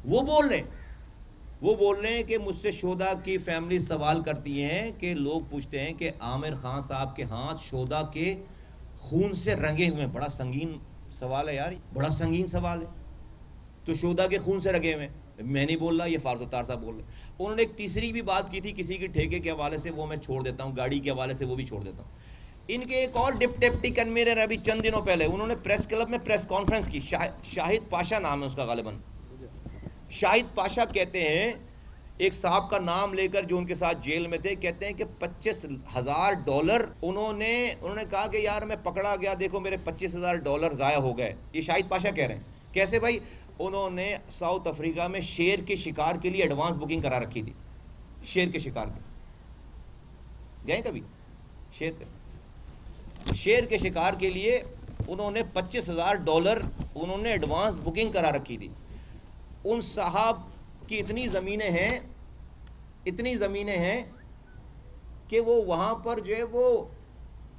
वो बोल रहे हैं कि मुझसे शोधा की फैमिली सवाल करती हैं कि लोग पूछते हैं कि आमिर खान साहब के हाथ शोधा के खून से रंगे हुए हैं। बड़ा संगीन सवाल है यार, बड़ा संगीन सवाल है। तो शोधा के खून से रंगे हुए, मैं नहीं बोल रहा, ये फारूक सत्तार साहब बोल रहे। उन्होंने एक तीसरी भी बात की थी किसी के ठेके के हवाले से, वो मैं छोड़ देता हूँ, गाड़ी के हवाले से वो भी छोड़ देता हूँ। इनके एक और डिप्टी कन्वीनर अभी चंद दिनों पहले उन्होंने प्रेस क्लब में प्रेस कॉन्फ्रेंस की, शाहिद पाशा नाम है उसका गालिबन, शाहिद पाशा कहते हैं एक साहब का नाम लेकर जो उनके साथ जेल में थे, कहते हैं कि $25,000 उन्होंने कहा कि यार मैं पकड़ा गया, देखो मेरे $25,000 ज़ाया हो गए। ये शाहिद पाशा कह रहे हैं। कैसे भाई? उन्होंने साउथ अफ्रीका में शेर के शिकार के लिए एडवांस बुकिंग करा रखी थी। शेर के शिकार के गए कभी? शेर के शिकार के लिए उन्होंने $25,000 उन्होंने एडवांस बुकिंग करा रखी थी। उन साहब कि इतनी ज़मीनें हैं कि वो वहाँ पर जो है वो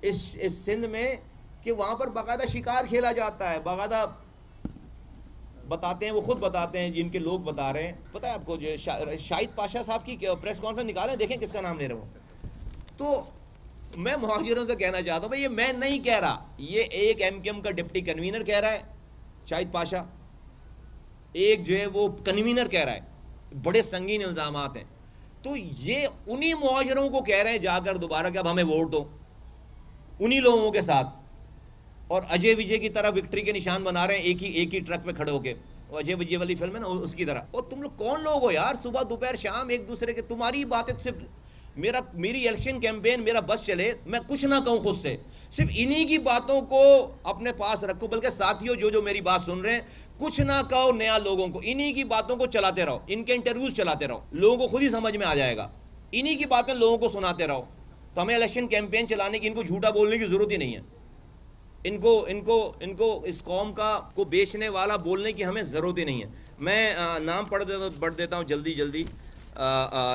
इस सिंध में कि वहाँ पर बाकायदा शिकार खेला जाता है, बाकायदा बताते हैं, वो खुद बताते हैं, जिनके लोग बता रहे हैं। पता है आपको, जो शाहिद पाशा साहब की प्रेस कॉन्फ्रेंस निकालें, देखें किसका नाम ले रहे हो। तो मैं मुहाजिरों से कहना चाहता हूँ भाई, ये मैं नहीं कह रहा, ये एक MKM का डिप्टी कन्वीनर कह रहा है, शाहिद पाशा, एक जो है वो कन्वीनर कह रहा है। बड़े संगीन इल्जामात हैं। तो ये उन्हीं मुहाजिरों को कह रहे हैं जाकर दोबारा कि अब हमें वोट दो, उन्हीं लोगों के साथ, और अजय विजय की तरह विक्ट्री के निशान बना रहे हैं एक ही ट्रक पे खड़े होके। अजय विजय वाली फिल्म है ना, उसकी तरह। और तुम लोग कौन लोग हो यार, सुबह दोपहर शाम एक दूसरे के, तुम्हारी बातें सिर्फ मेरी इलेक्शन कैंपेन, मेरा बस चले, मैं कुछ ना कहूँ खुद से, सिर्फ इन्हीं की बातों को अपने पास रखो। बल्कि साथियों जो मेरी बात सुन रहे हैं, कुछ ना कहो नया लोगों को, इन्हीं की बातों को चलाते रहो, इनके इंटरव्यूज चलाते रहो, लोगों को खुद ही समझ में आ जाएगा। इन्हीं की बातें लोगों को सुनाते रहो। तो हमें इलेक्शन कैंपेन चलाने की, इनको झूठा बोलने की जरूरत ही नहीं है। इनको इस कौम को बेचने वाला बोलने की हमें ज़रूरत ही नहीं है। मैं नाम पढ़ देता हूँ जल्दी।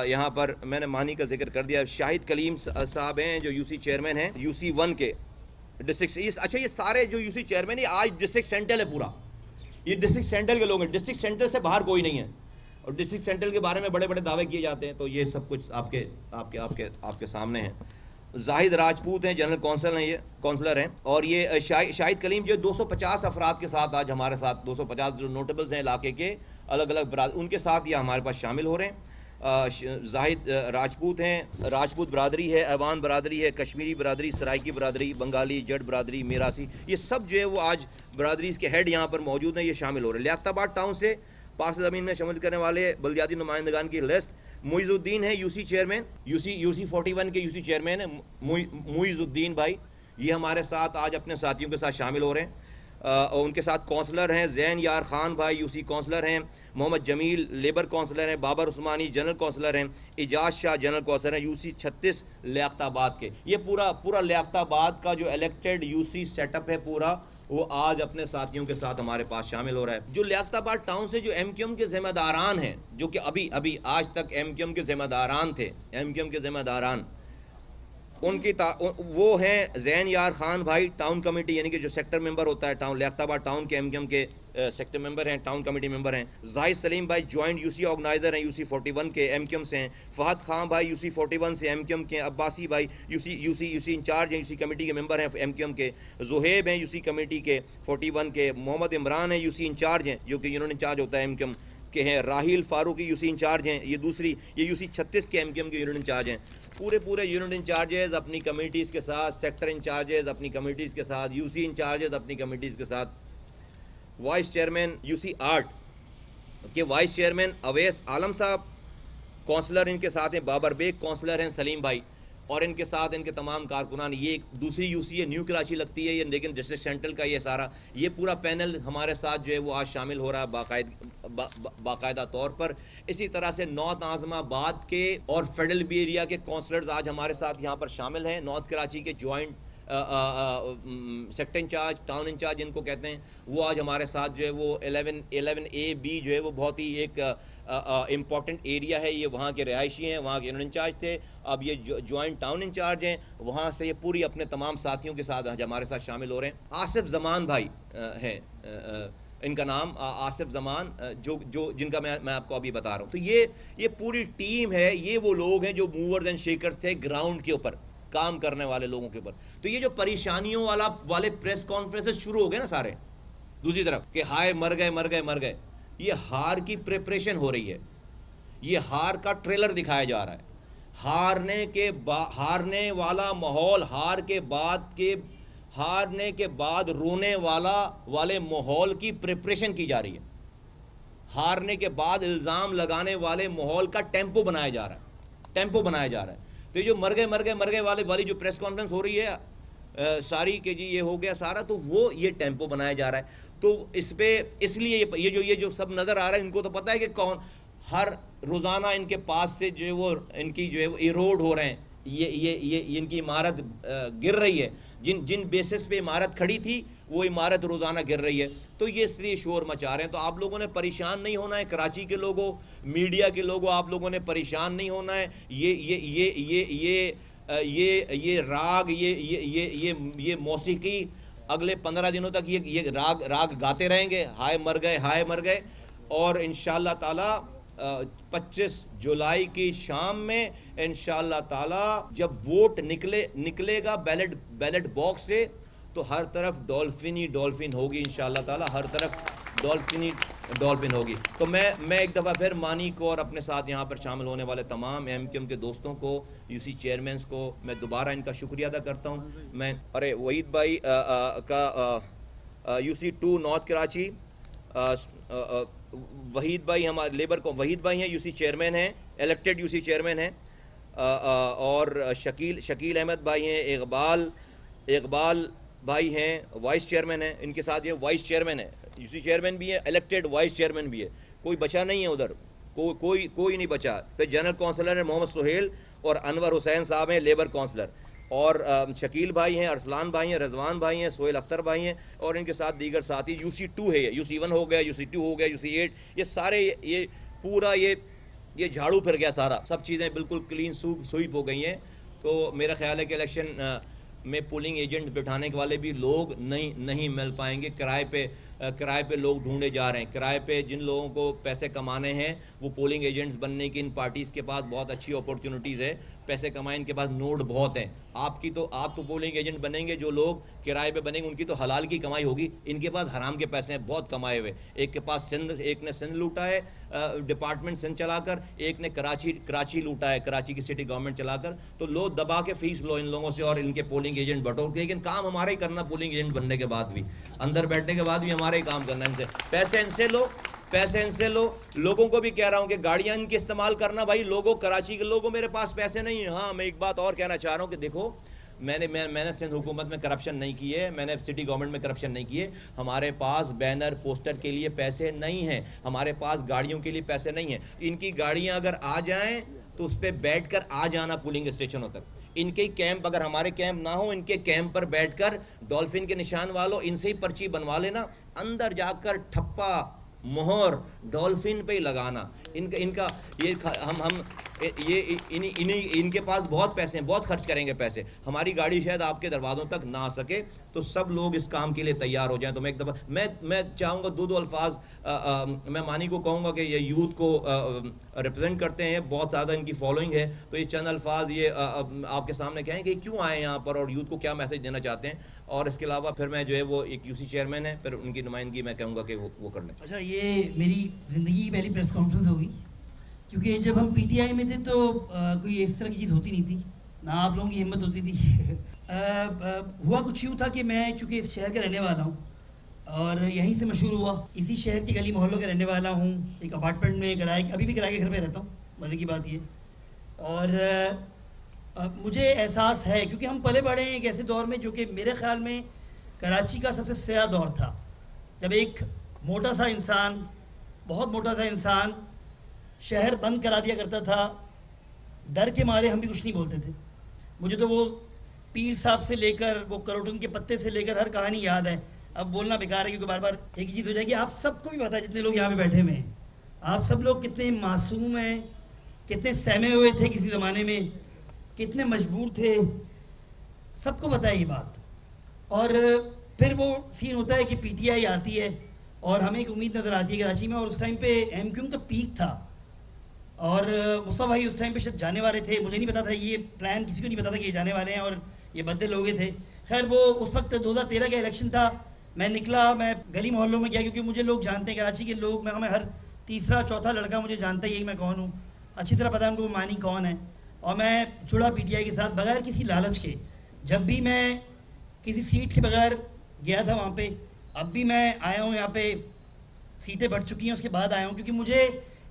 यहाँ पर मैंने मानी का जिक्र कर दिया। शाहिद कलीम साहब हैं जो UC चेयरमैन हैं, UC 1 के डिस्ट्रिक्ट। अच्छा, ये सारे जो UC चेयरमैन, ये आज डिस्ट्रिक्ट सेंट्रल है पूरा, ये डिस्ट्रिक्ट सेंट्रल के लोग हैं। डिस्ट्रिक्ट सेंट्रल से बाहर कोई नहीं है, और डिस्ट्रिक्ट सेंट्रल के बारे में बड़े बड़े दावे किए जाते हैं। तो ये सब कुछ आपके सामने है। जाहिद राजपूत हैं, जनरल कौंसल हैं, ये कौंसलर हैं। और ये शाहिद कलीम जो 250 अफराद के साथ आज हमारे साथ, 250 जो नोटेबल्स हैं इलाके के, अलग अलग बरादरी, उनके साथ ये हमारे पास शामिल हो रहे हैं। जाहिद राजपूत हैं, राजपूत बरादरी है, ऐवान बरादरी है, कश्मीरी बरादरी, सराइकी बरादरी, बंगाली, जट बरादरी, मीरासी, ये सब जो है वो आज बरादरीज़ के हेड यहाँ पर मौजूद हैं, ये शामिल हो रहे हैं। लियाकताबाद टाउन से पाक ज़मीन में शमूलियत करने वाले बल्दियाती नुमाइंदगान की लिस्ट। मुइज़ुद्दीन है UC चेयरमैन, UC 41 के UC चेयरमैन है मुइज़ुद्दीन भाई, ये हमारे साथ आज अपने साथियों के साथ शामिल हो रहे हैं। और उनके साथ कौंसलर हैं ज़ैन यार ख़ान भाई, UC कौंसलर हैं। मोहम्मद जमील लेबर कौंसलर हैं। बाबर उस्मानी जनरल कौंसलर हैं। इजाज़ शाह जनरल कौंसलर हैं UC 36 लियाकताबाद के। ये पूरा लियाकताबाद का जो इलेक्टेड UC सेटअप है पूरा, वो आज अपने साथियों के साथ हमारे पास शामिल हो रहा है। जो लियाकताबाद टाउन से जो MKM के ज़िम्मेदारान हैं, जो कि अभी आज तक MKM के ज़िम्मेदारान थे, MKM के ज़िम्मेदारान, उनकी वो हैं ज़ैन यार ख़ान भाई, टाउन कमेटी यानी कि जो सेक्टर मेंबर होता है टाउन, लियाकताबाद टाउन के MKM के सेक्टर मेंबर हैं, टाउन कमेटी मेंबर हैं। जाहिद सलीम भाई जॉइंट UC ऑर्गेनाइज़र हैं, UC 41 के MKM से हैं। फ़हद खान भाई UC 41 से MKM के। अब्बासी भाई UC इंचार्ज हैं, UC कमेटी के मेंबर हैं MKM के। ज़ुहैब हैं UC कमेटी के 41 के। मोहम्मद इमरान हैं UC इंचार्ज हैं, जो कि यूनियन इंचार्ज होता है MKM के हैं। राहिल फारूकी UC इंचार्ज हैं, ये UC 36 के MKM के यूनियन इंचार्ज हैं। पूरे यूनिट इंचार्जेज़ अपनी कमेटीज़ के साथ, सेक्टर इंचार्जेज़ अपनी कमेटीज़ के साथ, UC इंचार्जेज़ अपनी कमेटीज़ के साथ। वाइस चेयरमैन UC 8 के वाइस चेयरमैन अवैस आलम साहब, कौंसलर इनके साथ हैं बाबर बेग, कौंसलर हैं सलीम भाई, और इनके साथ इनके तमाम कारकुनान। ये एक दूसरी UC है, न्यू कराची लगती है ये, लेकिन डिस्ट्रिक्ट सेंट्रल का ये सारा ये पूरा पैनल हमारे साथ जो है वो आज शामिल हो रहा है बाकायदा तौर पर। इसी तरह से नॉर्थ आज़माबाद के और फेडरल बी एरिया के कौंसलर्स आज हमारे साथ यहाँ पर शामिल हैं। नॉर्थ कराची के joint sector incharge, town incharge इनको कहते हैं, वो आज हमारे साथ जो है वो 11A-B जो है वो बहुत ही एक इम्पॉर्टेंट एरिया है, ये वहाँ के रिहायशी हैं, वहाँ के यूनिट इंचार्ज थे, अब ये जॉइंट टाउन इंचार्ज हैं। वहाँ से ये पूरी अपने तमाम साथियों के साथ आज हमारे साथ शामिल हो रहे हैं। आसिफ जमान भाई हैं, इनका नाम आसिफ जमान, जो जिनका मैं आपको अभी बता रहा हूँ। तो ये पूरी टीम है, ये वो लोग हैं जो मूवर्स एंड शेकर्स थे ग्राउंड के ऊपर काम करने वाले लोगों के ऊपर। तो ये जो परेशानियों वाले प्रेस कॉन्फ्रेंसेस शुरू हो गए ना सारे, दूसरी तरफ कि हाय मर गए, ये हार की प्रिपरेशन हो रही है, ये हार का ट्रेलर दिखाया जा रहा है। हारने वाला माहौल, हारने के बाद रोने वाले माहौल की प्रिपरेशन की जा रही है। हारने के बाद इल्ज़ाम लगाने वाले माहौल का टेम्पो बनाया जा रहा है, टेम्पो बनाया जा रहा है। तो ये जो मर गए वाली जो प्रेस कॉन्फ्रेंस हो रही है सारी के जी ये हो गया सारा, तो वो ये टेम्पो बनाया जा रहा है। तो इस पे इसलिए ये जो सब नज़र आ रहा है, इनको तो पता है कि कौन हर रोज़ाना इनके पास से जो है वो इनकी जो है वो इरोड हो रहे हैं, ये इनकी इमारत गिर रही है। जिन बेसिस पे इमारत खड़ी थी वो इमारत रोज़ाना गिर रही है। तो ये इसलिए शोर मचा रहे हैं। तो आप लोगों ने परेशान नहीं होना है, कराची के लोगों, मीडिया के लोगों, आप लोगों ने परेशान नहीं होना है। ये राग ये मौसीकी अगले 15 दिनों तक ये राग गाते रहेंगे, हाय मर गए। और इंशाअल्लाह ताला 25 जुलाई की शाम में इंशाअल्लाह ताला जब वोट निकलेगा बैलेट बॉक्स से, तो हर तरफ डॉल्फिन होगी इंशाअल्लाह ताला, हर तरफ डॉल्फिन होगी। तो मैं एक दफ़ा फिर मानी को और अपने साथ यहाँ पर शामिल होने वाले तमाम MQM के दोस्तों को, UC चेयरमैन को मैं दोबारा इनका शुक्रिया अदा करता हूँ। मैं वहीद भाई का UC 2 नॉर्थ कराची, वहीद भाई हमारे लेबर को वहीद भाई हैं, UC चेयरमैन हैं, इलेक्टेड UC चेयरमैन हैं, और शकील अहमद भाई हैं, इकबाल भाई हैं, वाइस चेयरमैन हैं। इनके साथ ये वाइस चेयरमैन है, UC चेयरमैन भी है, इलेक्टेड वाइस चेयरमैन भी है, कोई बचा नहीं है उधर, कोई नहीं बचा। फिर जनरल काउंसलर है मोहम्मद सुहेल और अनवर हुसैन साहब हैं लेबर काउंसलर, और शकील भाई हैं, अरसलान भाई हैं, रजवान भाई हैं, सोहेल अख्तर भाई हैं, और इनके साथ दीगर साथी। UC 2 है, UC 1 हो गया, UC 2 हो गया, UC 8, ये सारे ये पूरा ये झाड़ू फिर गया सारा, सब चीज़ें बिल्कुल क्लीन स्वीप हो गई हैं। तो मेरा ख्याल है कि इलेक्शन में पोलिंग एजेंट बिठाने के वाले भी लोग नहीं मिल पाएंगे। किराए पे लोग ढूंढे जा रहे हैं। किराए पे जिन लोगों को पैसे कमाने हैं वो पोलिंग एजेंट्स बनने की इन पार्टीज़ के पास बहुत अच्छी अपॉर्चुनिटीज़ है, पैसे कमाए, इनके पास नोट बहुत हैं। आप तो पोलिंग एजेंट बनेंगे, जो लोग किराए पे बनेंगे उनकी तो हलाल की कमाई होगी, इनके पास हराम के पैसे हैं बहुत कमाए हुए। एक ने सिंध लूटा है डिपार्टमेंट सिंध चलाकर, एक ने कराची लूटा है, कराची की सिटी गवर्नमेंट चलाकर। तो लो दबा के फीस लो इन लोगों से और इनके पोलिंग एजेंट बटो, लेकिन काम हमारा ही करना, पोलिंग एजेंट बनने के बाद भी, अंदर बैठने के बाद भी हमारा ही काम करना। इनसे पैसे इनसे लो। लोगों को भी कह रहा हूं कि गाड़ियां इनकी इस्तेमाल करना। भाई लोगों, कराची के लोगों, मेरे पास पैसे नहीं है। हाँ, मैं एक बात और कहना चाह रहा हूं कि देखो, मैंने सिंध हुकूमत में करप्शन नहीं की है, मैंने सिटी गवर्नमेंट में करप्शन नहीं किए। हमारे पास बैनर पोस्टर के लिए पैसे नहीं हैं, हमारे पास गाड़ियों के लिए पैसे नहीं हैं। इनकी गाड़ियां अगर आ जाएं तो उस पर बैठ कर आ जाना पोलिंग स्टेशनों तक। इनके कैंप, अगर हमारे कैंप ना हो, इनके कैंप पर बैठकर डॉल्फिन के निशान वालों इनसे ही पर्ची बनवा लेना, अंदर जाकर ठप्पा मोहर डॉल्फिन पे ही लगाना। इनका इनके पास बहुत पैसे हैं, बहुत खर्च करेंगे पैसे। हमारी गाड़ी शायद आपके दरवाज़ों तक ना आ सके, तो सब लोग इस काम के लिए तैयार हो जाएं। तो मैं एक दफ़ा मैं चाहूँगा दो अल्फाज मैं मानी को कहूँगा कि ये यूथ को रिप्रेजेंट करते हैं, बहुत ज़्यादा इनकी फॉलोइंग है। तो ये चंद अल्फाज ये आपके सामने कहें कि क्यों आए यहाँ पर और यूथ को क्या मैसेज देना चाहते हैं। और इसके अलावा फिर मैं जो है वो एक UC चेयरमैन है, फिर उनकी नुमाइंदगी मैं कहूँगा कि वो कर लें। अच्छा, ये मेरी ज़िंदगी की पहली प्रेस कॉन्फ्रेंस होगी, क्योंकि जब हम PTI में थे तो कोई इस तरह की चीज़ होती नहीं थी, ना आप लोगों की हिम्मत होती थी। हुआ कुछ यूँ था कि मैं चूँकि इस शहर का रहने वाला हूँ और यहीं से मशहूर हुआ, इसी शहर की गली मोहल्लों का रहने वाला हूँ। एक अपार्टमेंट में अभी भी किराए के घर पे रहता हूँ, मज़े की बात ये। और मुझे एहसास है, क्योंकि हम पले बड़े हैं एक ऐसे दौर में जो कि मेरे ख़्याल में कराची का सबसे स्याह दौर था, जब एक मोटा सा इंसान, बहुत मोटा सा इंसान शहर बंद करा दिया करता था। डर के मारे हम भी कुछ नहीं बोलते थे। मुझे तो वो पीर साहब से लेकर वो करोटन के पत्ते से लेकर हर कहानी याद है। अब बोलना बेकार है क्योंकि बार बार एक ही चीज़ हो जाएगी। आप सबको भी पता है, जितने लोग यहाँ पे बैठे हुए हैं, आप सब लोग कितने मासूम हैं, कितने सहमे हुए थे किसी ज़माने में, कितने मजबूर थे, सबको पता है ये बात। और फिर वो सीन होता है कि PTI आती है और हमें एक उम्मीद नज़र आती है कराची में। और उस टाइम पे MQM का पीक था और मुसा भाई उस टाइम पे शायद जाने वाले थे। मुझे नहीं पता था, ये प्लान किसी को नहीं पता था कि ये जाने वाले हैं और ये बदले लोग थे। खैर, वो उस वक्त 2013 का इलेक्शन था। मैं निकला, मैं गली मोहल्लों में गया, क्योंकि मुझे लोग जानते हैं, कराची के लोग, मैं हर तीसरा चौथा लड़का मुझे जानता है, यही मैं कौन हूँ, अच्छी तरह पता है उनको मानी कौन है। और मैं जुड़ा PTI के साथ बगैर किसी लालच के। जब भी मैं किसी सीट के बगैर गया था वहाँ पे, अब भी मैं आया हूँ यहाँ पे सीटें बढ़ चुकी हैं उसके बाद आया हूँ, क्योंकि मुझे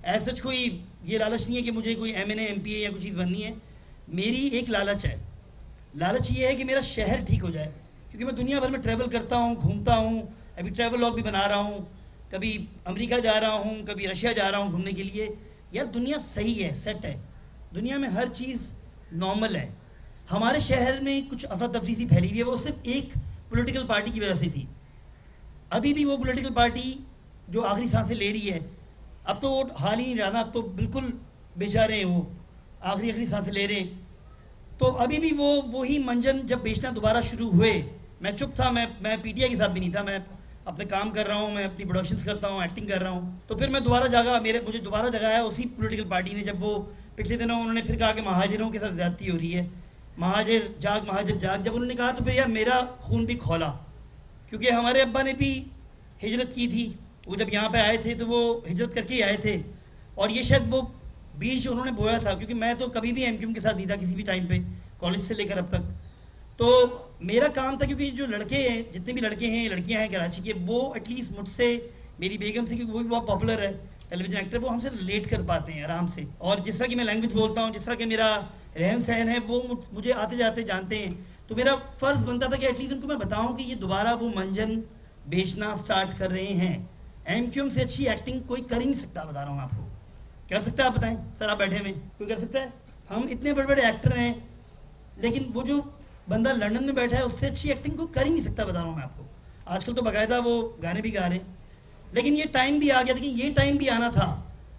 ऐसा कोई ये लालच नहीं है कि मुझे कोई MNA MPA या कोई चीज़ बननी है। मेरी एक लालच है, लालच ये है कि मेरा शहर ठीक हो जाए, क्योंकि मैं दुनिया भर में ट्रैवल करता हूँ, घूमता हूँ, अभी ट्रैवल लॉग भी बना रहा हूँ, कभी अमेरिका जा रहा हूँ, कभी रशिया जा रहा हूँ घूमने के लिए। यार दुनिया सही है, सेट है, दुनिया में हर चीज़ नॉर्मल है। हमारे शहर में कुछ अफरा तफरी सी फैली हुई है, वो सिर्फ एक पॉलिटिकल पार्टी की वजह से थी। अभी भी वो पॉलिटिकल पार्टी जो आखिरी सांसें ले रही है, अब तो वो हाल ही नहीं रहा ना, अब तो बिल्कुल बेचारे हैं, वो आखिरी सांसें ले रहे हैं। तो अभी भी वो वही मंजन जब बेचना दोबारा शुरू हुए, मैं चुप था, मैं PTI के साथ भी नहीं था, मैं अपने काम कर रहा हूँ, मैं अपनी प्रोडक्शंस करता हूँ, एक्टिंग कर रहा हूँ। तो फिर मैं दोबारा जागा, मुझे दोबारा जगाया उसी पॉलिटिकल पार्टी ने, जब वो पिछले दिनों उन्होंने फिर कहा कि महाजिरों के साथ ज़्यादती हो रही है, महाजिर जाग। जब उन्होंने कहा तो फिर यार मेरा खून भी खौला, क्योंकि हमारे अब्बा ने भी हिजरत की थी। वो जब यहाँ पे आए थे तो वो हिजरत करके ही आए थे, और ये शायद वो बीज उन्होंने बोया था, क्योंकि मैं तो कभी भी MQM के साथ नहीं था किसी भी टाइम पे, कॉलेज से लेकर अब तक। तो मेरा काम था, क्योंकि जो लड़के हैं, जितने भी लड़के हैं लड़कियां हैं कराची के, वो एटलीस्ट मुझसे, मेरी बेगम से, क्योंकि वो भी बहुत पॉपुलर है टेलीविजन एक्टर, वो हमसे रिलेट कर पाते हैं आराम से। और जिस तरह की मैं लैंग्वेज बोलता हूँ, जिस तरह के मेरा रहन सहन है, वो मुझे आते जाते जानते हैं। तो मेरा फ़र्ज़ बनता था कि एटलीस्ट उनको मैं बताऊँ कि ये दोबारा वो मंजन बेचना स्टार्ट कर रहे हैं। MQM से अच्छी एक्टिंग कोई कर ही नहीं सकता, बता रहा हूँ आपको। कर सकता है? आप बताएं सर, आप बैठे में कोई कर सकता है? हम इतने बड़े बड़े एक्टर हैं, लेकिन वो जो बंदा लंदन में बैठा है उससे अच्छी एक्टिंग कोई कर ही नहीं सकता, बता रहा हूँ मैं आपको। आजकल तो बाकायदा वो गाने भी गा रहे हैं। लेकिन ये टाइम भी आ गया, लेकिन ये टाइम भी आना था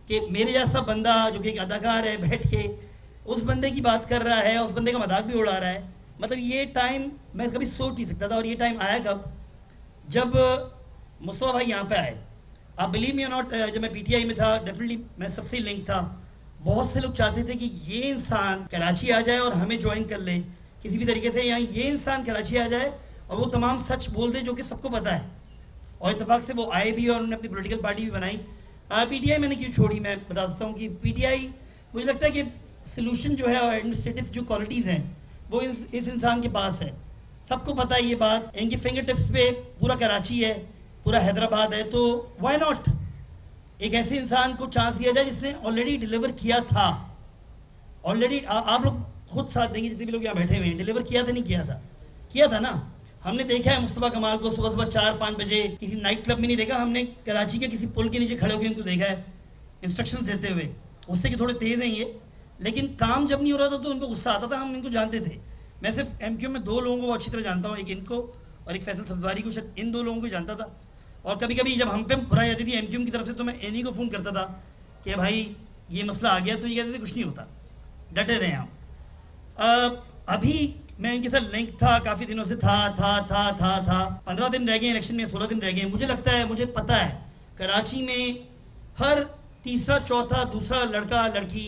कि मेरे जैसा बंदा जो कि एक अदाकार है, बैठ के उस बंदे की बात कर रहा है, उस बंदे का मजाक भी उड़ा रहा है। मतलब ये टाइम मैं कभी सोच नहीं सकता था। और ये टाइम आया कब? जब मुस्तफा भाई यहाँ पे आए। आप बिलीव मी और नॉट, जब मैं PTI में था, डेफिनेटली मैं सबसे लिंक था। बहुत से लोग चाहते थे कि ये इंसान कराची आ जाए और हमें ज्वाइन कर ले किसी भी तरीके से, यहाँ ये इंसान कराची आ जाए और वो तमाम सच बोल दे जो कि सबको पता है। और इत्तेफाक से वो आए भी और उन्होंने अपनी पॉलिटिकल पार्टी भी बनाई। PTI मैंने क्यों छोड़ी, मैं बता सकता हूँ कि PTI मुझे लगता है कि सलूशन जो है और एडमिनिस्ट्रेटिव जो क्वालिटीज़ हैं वो इस इंसान के पास है। सबको पता है ये बात, इनकी फिंगर टिप्स पे पूरा कराची है, पूरा हैदराबाद है। तो व्हाई नॉट एक ऐसे इंसान को चांस दिया जाए जिसने ऑलरेडी डिलीवर किया था। ऑलरेडी आप लोग खुद साथ देंगे, जितने भी लोग यहाँ बैठे हुए हैं, डिलीवर किया था नहीं किया था? किया था ना। हमने देखा है मुस्तफा कमाल को सुबह सुबह 4-5 बजे किसी नाइट क्लब में नहीं देखा, हमने कराची के किसी पुल के नीचे खड़े होकर इनको देखा है इंस्ट्रक्शन देते हुए। उससे कि थोड़े तेज़ हैं ये, लेकिन काम जब नहीं हो रहा था तो उनको गुस्सा आता था। हम इनको जानते थे। मैं सिर्फ MQM में 2 लोगों को अच्छी तरह जानता हूँ, एक इनको और एक फैसल सब्जवारी को, शायद इन 2 लोगों को जानता था। और कभी कभी जब हम पे बुराई आती थी MQM की तरफ से तो मैं इन्हीं को फ़ोन करता था कि भाई ये मसला आ गया, तो ये कहते थे कुछ नहीं होता, डटे रहे आप। अभी मैं इनके साथ लिंक था, काफ़ी दिनों से था 15 दिन रह गए इलेक्शन में, 16 दिन रह गए। मुझे लगता है, मुझे पता है कराची में हर तीसरा चौथा दूसरा लड़का लड़की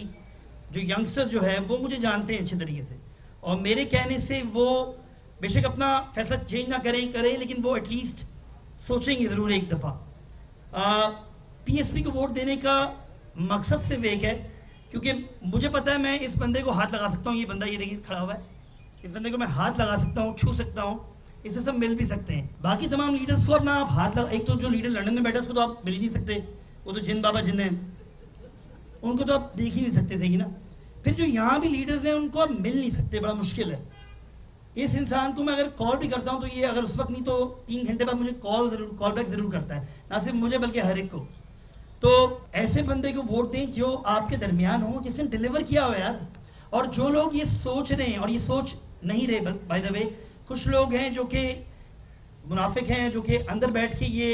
जो यंगस्टर जो है वो मुझे जानते हैं अच्छे तरीके से। और मेरे कहने से वो बेशक अपना फैसला चेंज ना करें लेकिन वो एटलीस्ट सोचेंगे ज़रूर एक दफ़ा। PSP को वोट देने का मकसद सिर्फ एक है, क्योंकि मुझे पता है मैं इस बंदे को हाथ लगा सकता हूँ। ये बंदा ये देखिए खड़ा हुआ है, इस बंदे को मैं हाथ लगा सकता हूँ, छू सकता हूँ, इससे सब मिल भी सकते हैं। बाकी तमाम लीडर्स को अपना आप हाथ लगा, एक तो जो लीडर लंदन में बैठा है उसको तो आप मिल ही नहीं सकते, वो तो जिन बाबा जिन है, उनको तो आप देख ही नहीं सकते, सही ना। फिर जो यहाँ भी लीडर्स हैं उनको आप मिल नहीं सकते, बड़ा मुश्किल है। इस इंसान को मैं अगर कॉल भी करता हूँ तो ये अगर उस वक्त नहीं तो 3 घंटे बाद मुझे कॉल बैक ज़रूर करता है, ना सिर्फ मुझे बल्कि हर एक को। तो ऐसे बंदे को वोट दें जो आपके दरमियान हो, जिसने डिलीवर किया हो यार। और जो लोग ये सोच रहे हैं और ये सोच नहीं रहे, बाय द वे, कुछ लोग हैं जो कि मुनाफिक हैं, जो कि अंदर बैठ के ये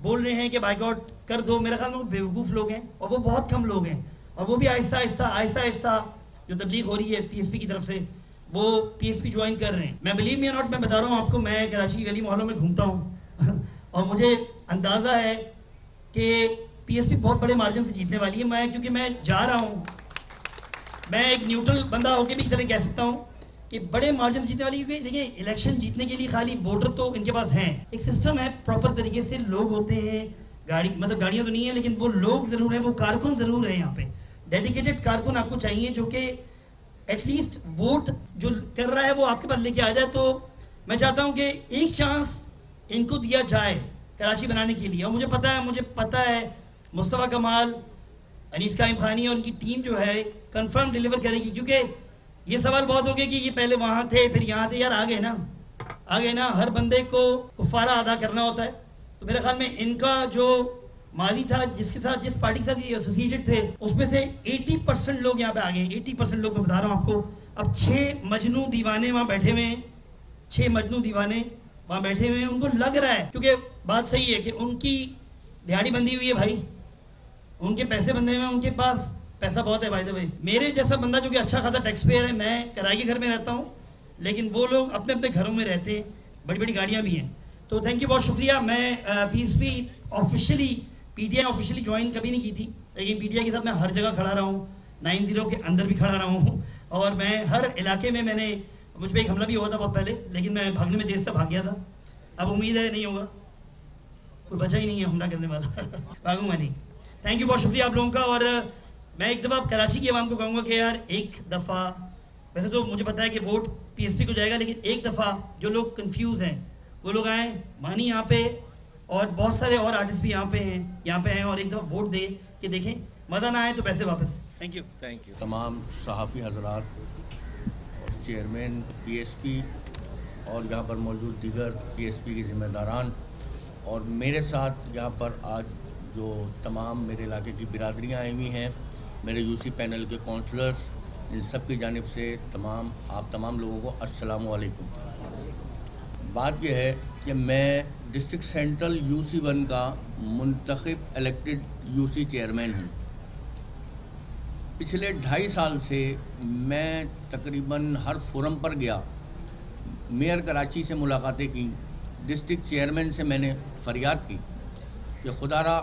बोल रहे हैं कि बाइकआउट कर दो। मेरे ख्याल में वो बेवकूफ़ लोग हैं और वो बहुत कम लोग हैं, और वो भी आहिस्ता आहिस्ता जो तबलीग हो रही है PSP की तरफ से, वो PSP ज्वाइन कर रहे हैं। मैं बिलीव मी और नॉट, मैं बता रहा हूँ आपको, मैं कराची की गली मोहल्लों में घूमता हूँ और मुझे अंदाज़ा है कि PSP बहुत बड़े मार्जिन से जीतने वाली है। मैं क्योंकि मैं जा रहा हूँ, मैं एक न्यूट्रल बंदा होकर भी इस तरह कह सकता हूँ कि बड़े मार्जिन से जीतने वाली, क्योंकि देखिए इलेक्शन जीतने के लिए खाली वोटर तो इनके पास हैं, एक सिस्टम है, प्रॉपर तरीके से लोग होते हैं, गाड़ियाँ तो नहीं है लेकिन वो लोग ज़रूर हैं, वो कारकुन ज़रूर हैं। यहाँ पे डेडिकेटेड कारकुन आपको चाहिए जो कि एटलीस्ट वोट जो कर रहा है वो आपके पास लेके आ जाए। तो मैं चाहता हूँ कि एक चांस इनको दिया जाए कराची बनाने के लिए। और मुझे पता है मुस्तफ़ा कमाल, अनीस काइम खानी और उनकी टीम जो है कंफर्म डिलीवर करेगी, क्योंकि ये सवाल बहुत हो गया कि ये पहले वहाँ थे फिर यहाँ थे। यार आ गए ना, हर बंदे को कुफारा अदा करना होता है। तो मेरे ख्याल में इनका जो माजी था, जिस पार्टी के साथ ये एसोसिएटेड थे, उसमें से 80% लोग यहाँ पे आ गए। 80% लोग मैं बता रहा हूँ आपको। अब 6 मजनू दीवाने वहाँ बैठे हुए हैं, 6 मजनू दीवाने वहाँ बैठे हुए हैं। उनको लग रहा है, क्योंकि बात सही है कि उनकी दिहाड़ी बंदी हुई है भाई, उनके पैसे बंधे हुए हैं, उनके पास पैसा बहुत है। बाय द वे, मेरे जैसा बंदा जो कि अच्छा खासा टैक्स पेयर है, मैं किराए के घर में रहता हूँ, लेकिन वो लोग अपने अपने घरों में रहते हैं, बड़ी बड़ी गाड़ियाँ भी हैं। तो थैंक यू, बहुत शुक्रिया। मैं PSP officially, PTI officially join कभी नहीं की थी, लेकिन पीटीआई के साथ मैं हर जगह खड़ा रहा हूँ, 90 के अंदर भी खड़ा रहा हूँ, और मैं हर इलाके में, मुझ पर एक हमला भी हुआ था बहुत पहले, लेकिन मैं भागने में तेज से भाग गया था। अब उम्मीद है नहीं होगा, कोई बचा ही नहीं है हमला करने वाला भागूंगा नहीं। थैंक यू, बहुत शुक्रिया आप लोगों का। और मैं एक दफ़ा कराची की आवाम को कहूँगा कि यार एक दफ़ा, वैसे तो मुझे पता है कि वोट पीएसपी को जाएगा, लेकिन एक दफ़ा जो लोग कंफ्यूज हैं वो लोग आएँ, मानी यहाँ पे और बहुत सारे और आर्टिस्ट भी यहाँ पे हैं, और एक दफ़ा वोट दे कि देखें, मज़ा ना आए तो पैसे वापस। Thank you. तमाम सहाफ़ी हजरात और चेयरमैन पीएसपी और यहाँ पर मौजूद दीगर पीएसपी के ज़िम्मेदारान, और मेरे साथ यहाँ पर आज जो तमाम मेरे इलाके की बिरादरियाँ आई हुई हैं, मेरे यूसी पैनल के काउंसलर्स, इन सब की जानिब से आप तमाम लोगों को अस्सलामु अलैकुम। बात यह है कि मैं डिस्ट्रिक्ट सेंट्रल यूसी 1 का मुंतखब इलेक्टेड यूसी चेयरमैन हूँ। पिछले 2.5 साल से मैं तकरीबन हर फोरम पर गया, मेयर कराची से मुलाकातें की, डिस्ट्रिक्ट चेयरमैन से मैंने फरियाद की कि खुदारा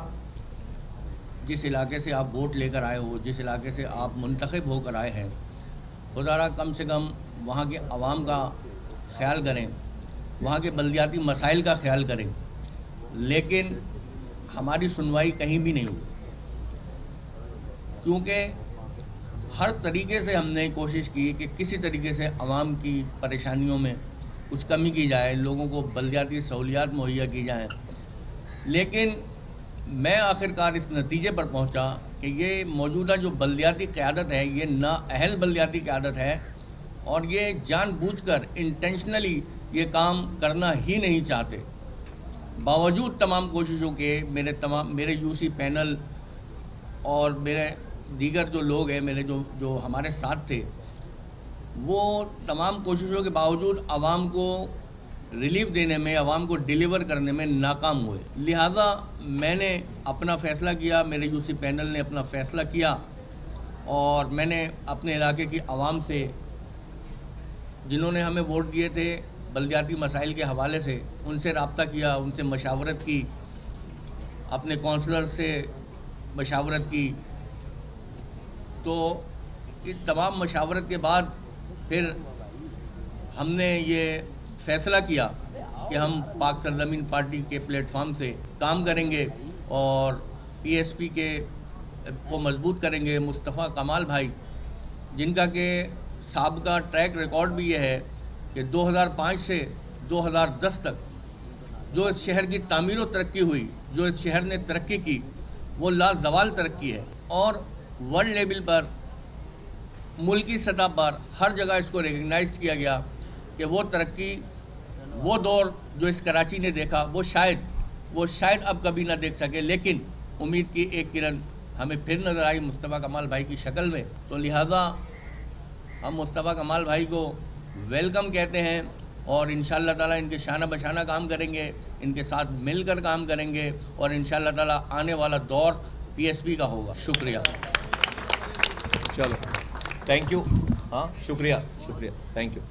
जिस इलाके से आप वोट लेकर आए हो, जिस इलाके से आप मुंतखब होकर आए हैं, खुदारा कम से कम वहाँ के अवाम का ख्याल करें, वहाँ के बल्दियाती मसाइल का ख्याल करें। लेकिन हमारी सुनवाई कहीं भी नहीं हुई, क्योंकि हर तरीके से हमने कोशिश की कि किसी तरीके से अवाम की परेशानियों में कुछ कमी की जाए, लोगों को बल्दियाती सहूलियात मुहैया की जाएँ। लेकिन मैं आखिरकार इस नतीजे पर पहुंचा कि ये मौजूदा जो बल्दियाती क़यादत है, ये नाअहल बल्दियाती क़यादत है, और ये जानबूझकर इंटेंशनली ये काम करना ही नहीं चाहते। बावजूद तमाम कोशिशों के मेरे यूसी पैनल और मेरे दीगर जो लोग हैं, मेरे जो हमारे साथ थे, वो तमाम कोशिशों के बावजूद आवाम को रिलीफ देने में, आवाम को डिलीवर करने में नाकाम हुए। लिहाजा मैंने अपना फ़ैसला किया, मेरे यूसी पैनल ने अपना फ़ैसला किया, और मैंने अपने इलाके की आवाम से, जिन्होंने हमें वोट दिए थे बल्दियाती मसाइल के हवाले से, उनसे रब्ता किया, उनसे मशावरत की, अपने काउंसलर से मशावरत की। तो इस तमाम मशावरत के बाद फिर हमने ये फ़ैसला किया कि हम पाक सरज़मीन पार्टी के प्लेटफार्म से काम करेंगे और पीएसपी को मजबूत करेंगे। मुस्तफ़ा कमाल भाई, जिनका के साबिक़ा ट्रैक रिकॉर्ड भी ये है कि 2005 से 2010 तक जो इस शहर की तामीर व तरक्की हुई, जो इस शहर ने तरक्की की, वो लाजवाल तरक्की है, और वर्ल्ड लेवल पर, मुल्की सतह पर हर जगह इसको रिकग्नाइज किया गया कि वो तरक्की, वो दौर जो इस कराची ने देखा, वो शायद अब कभी ना देख सके। लेकिन उम्मीद की एक किरण हमें फिर नज़र आई मुस्तफ़ा कमाल भाई की शक्ल में। तो लिहाजा हम मुस्तफ़ा कमाल भाई को वेलकम कहते हैं, और इंशाअल्लाह ताला इनके शाना बशाना काम करेंगे, इनके साथ मिलकर काम करेंगे, और इंशाअल्लाह ताला आने वाला दौर पीएसपी का होगा। शुक्रिया। चलो, थैंक यू। हाँ, शुक्रिया, थैंक यू।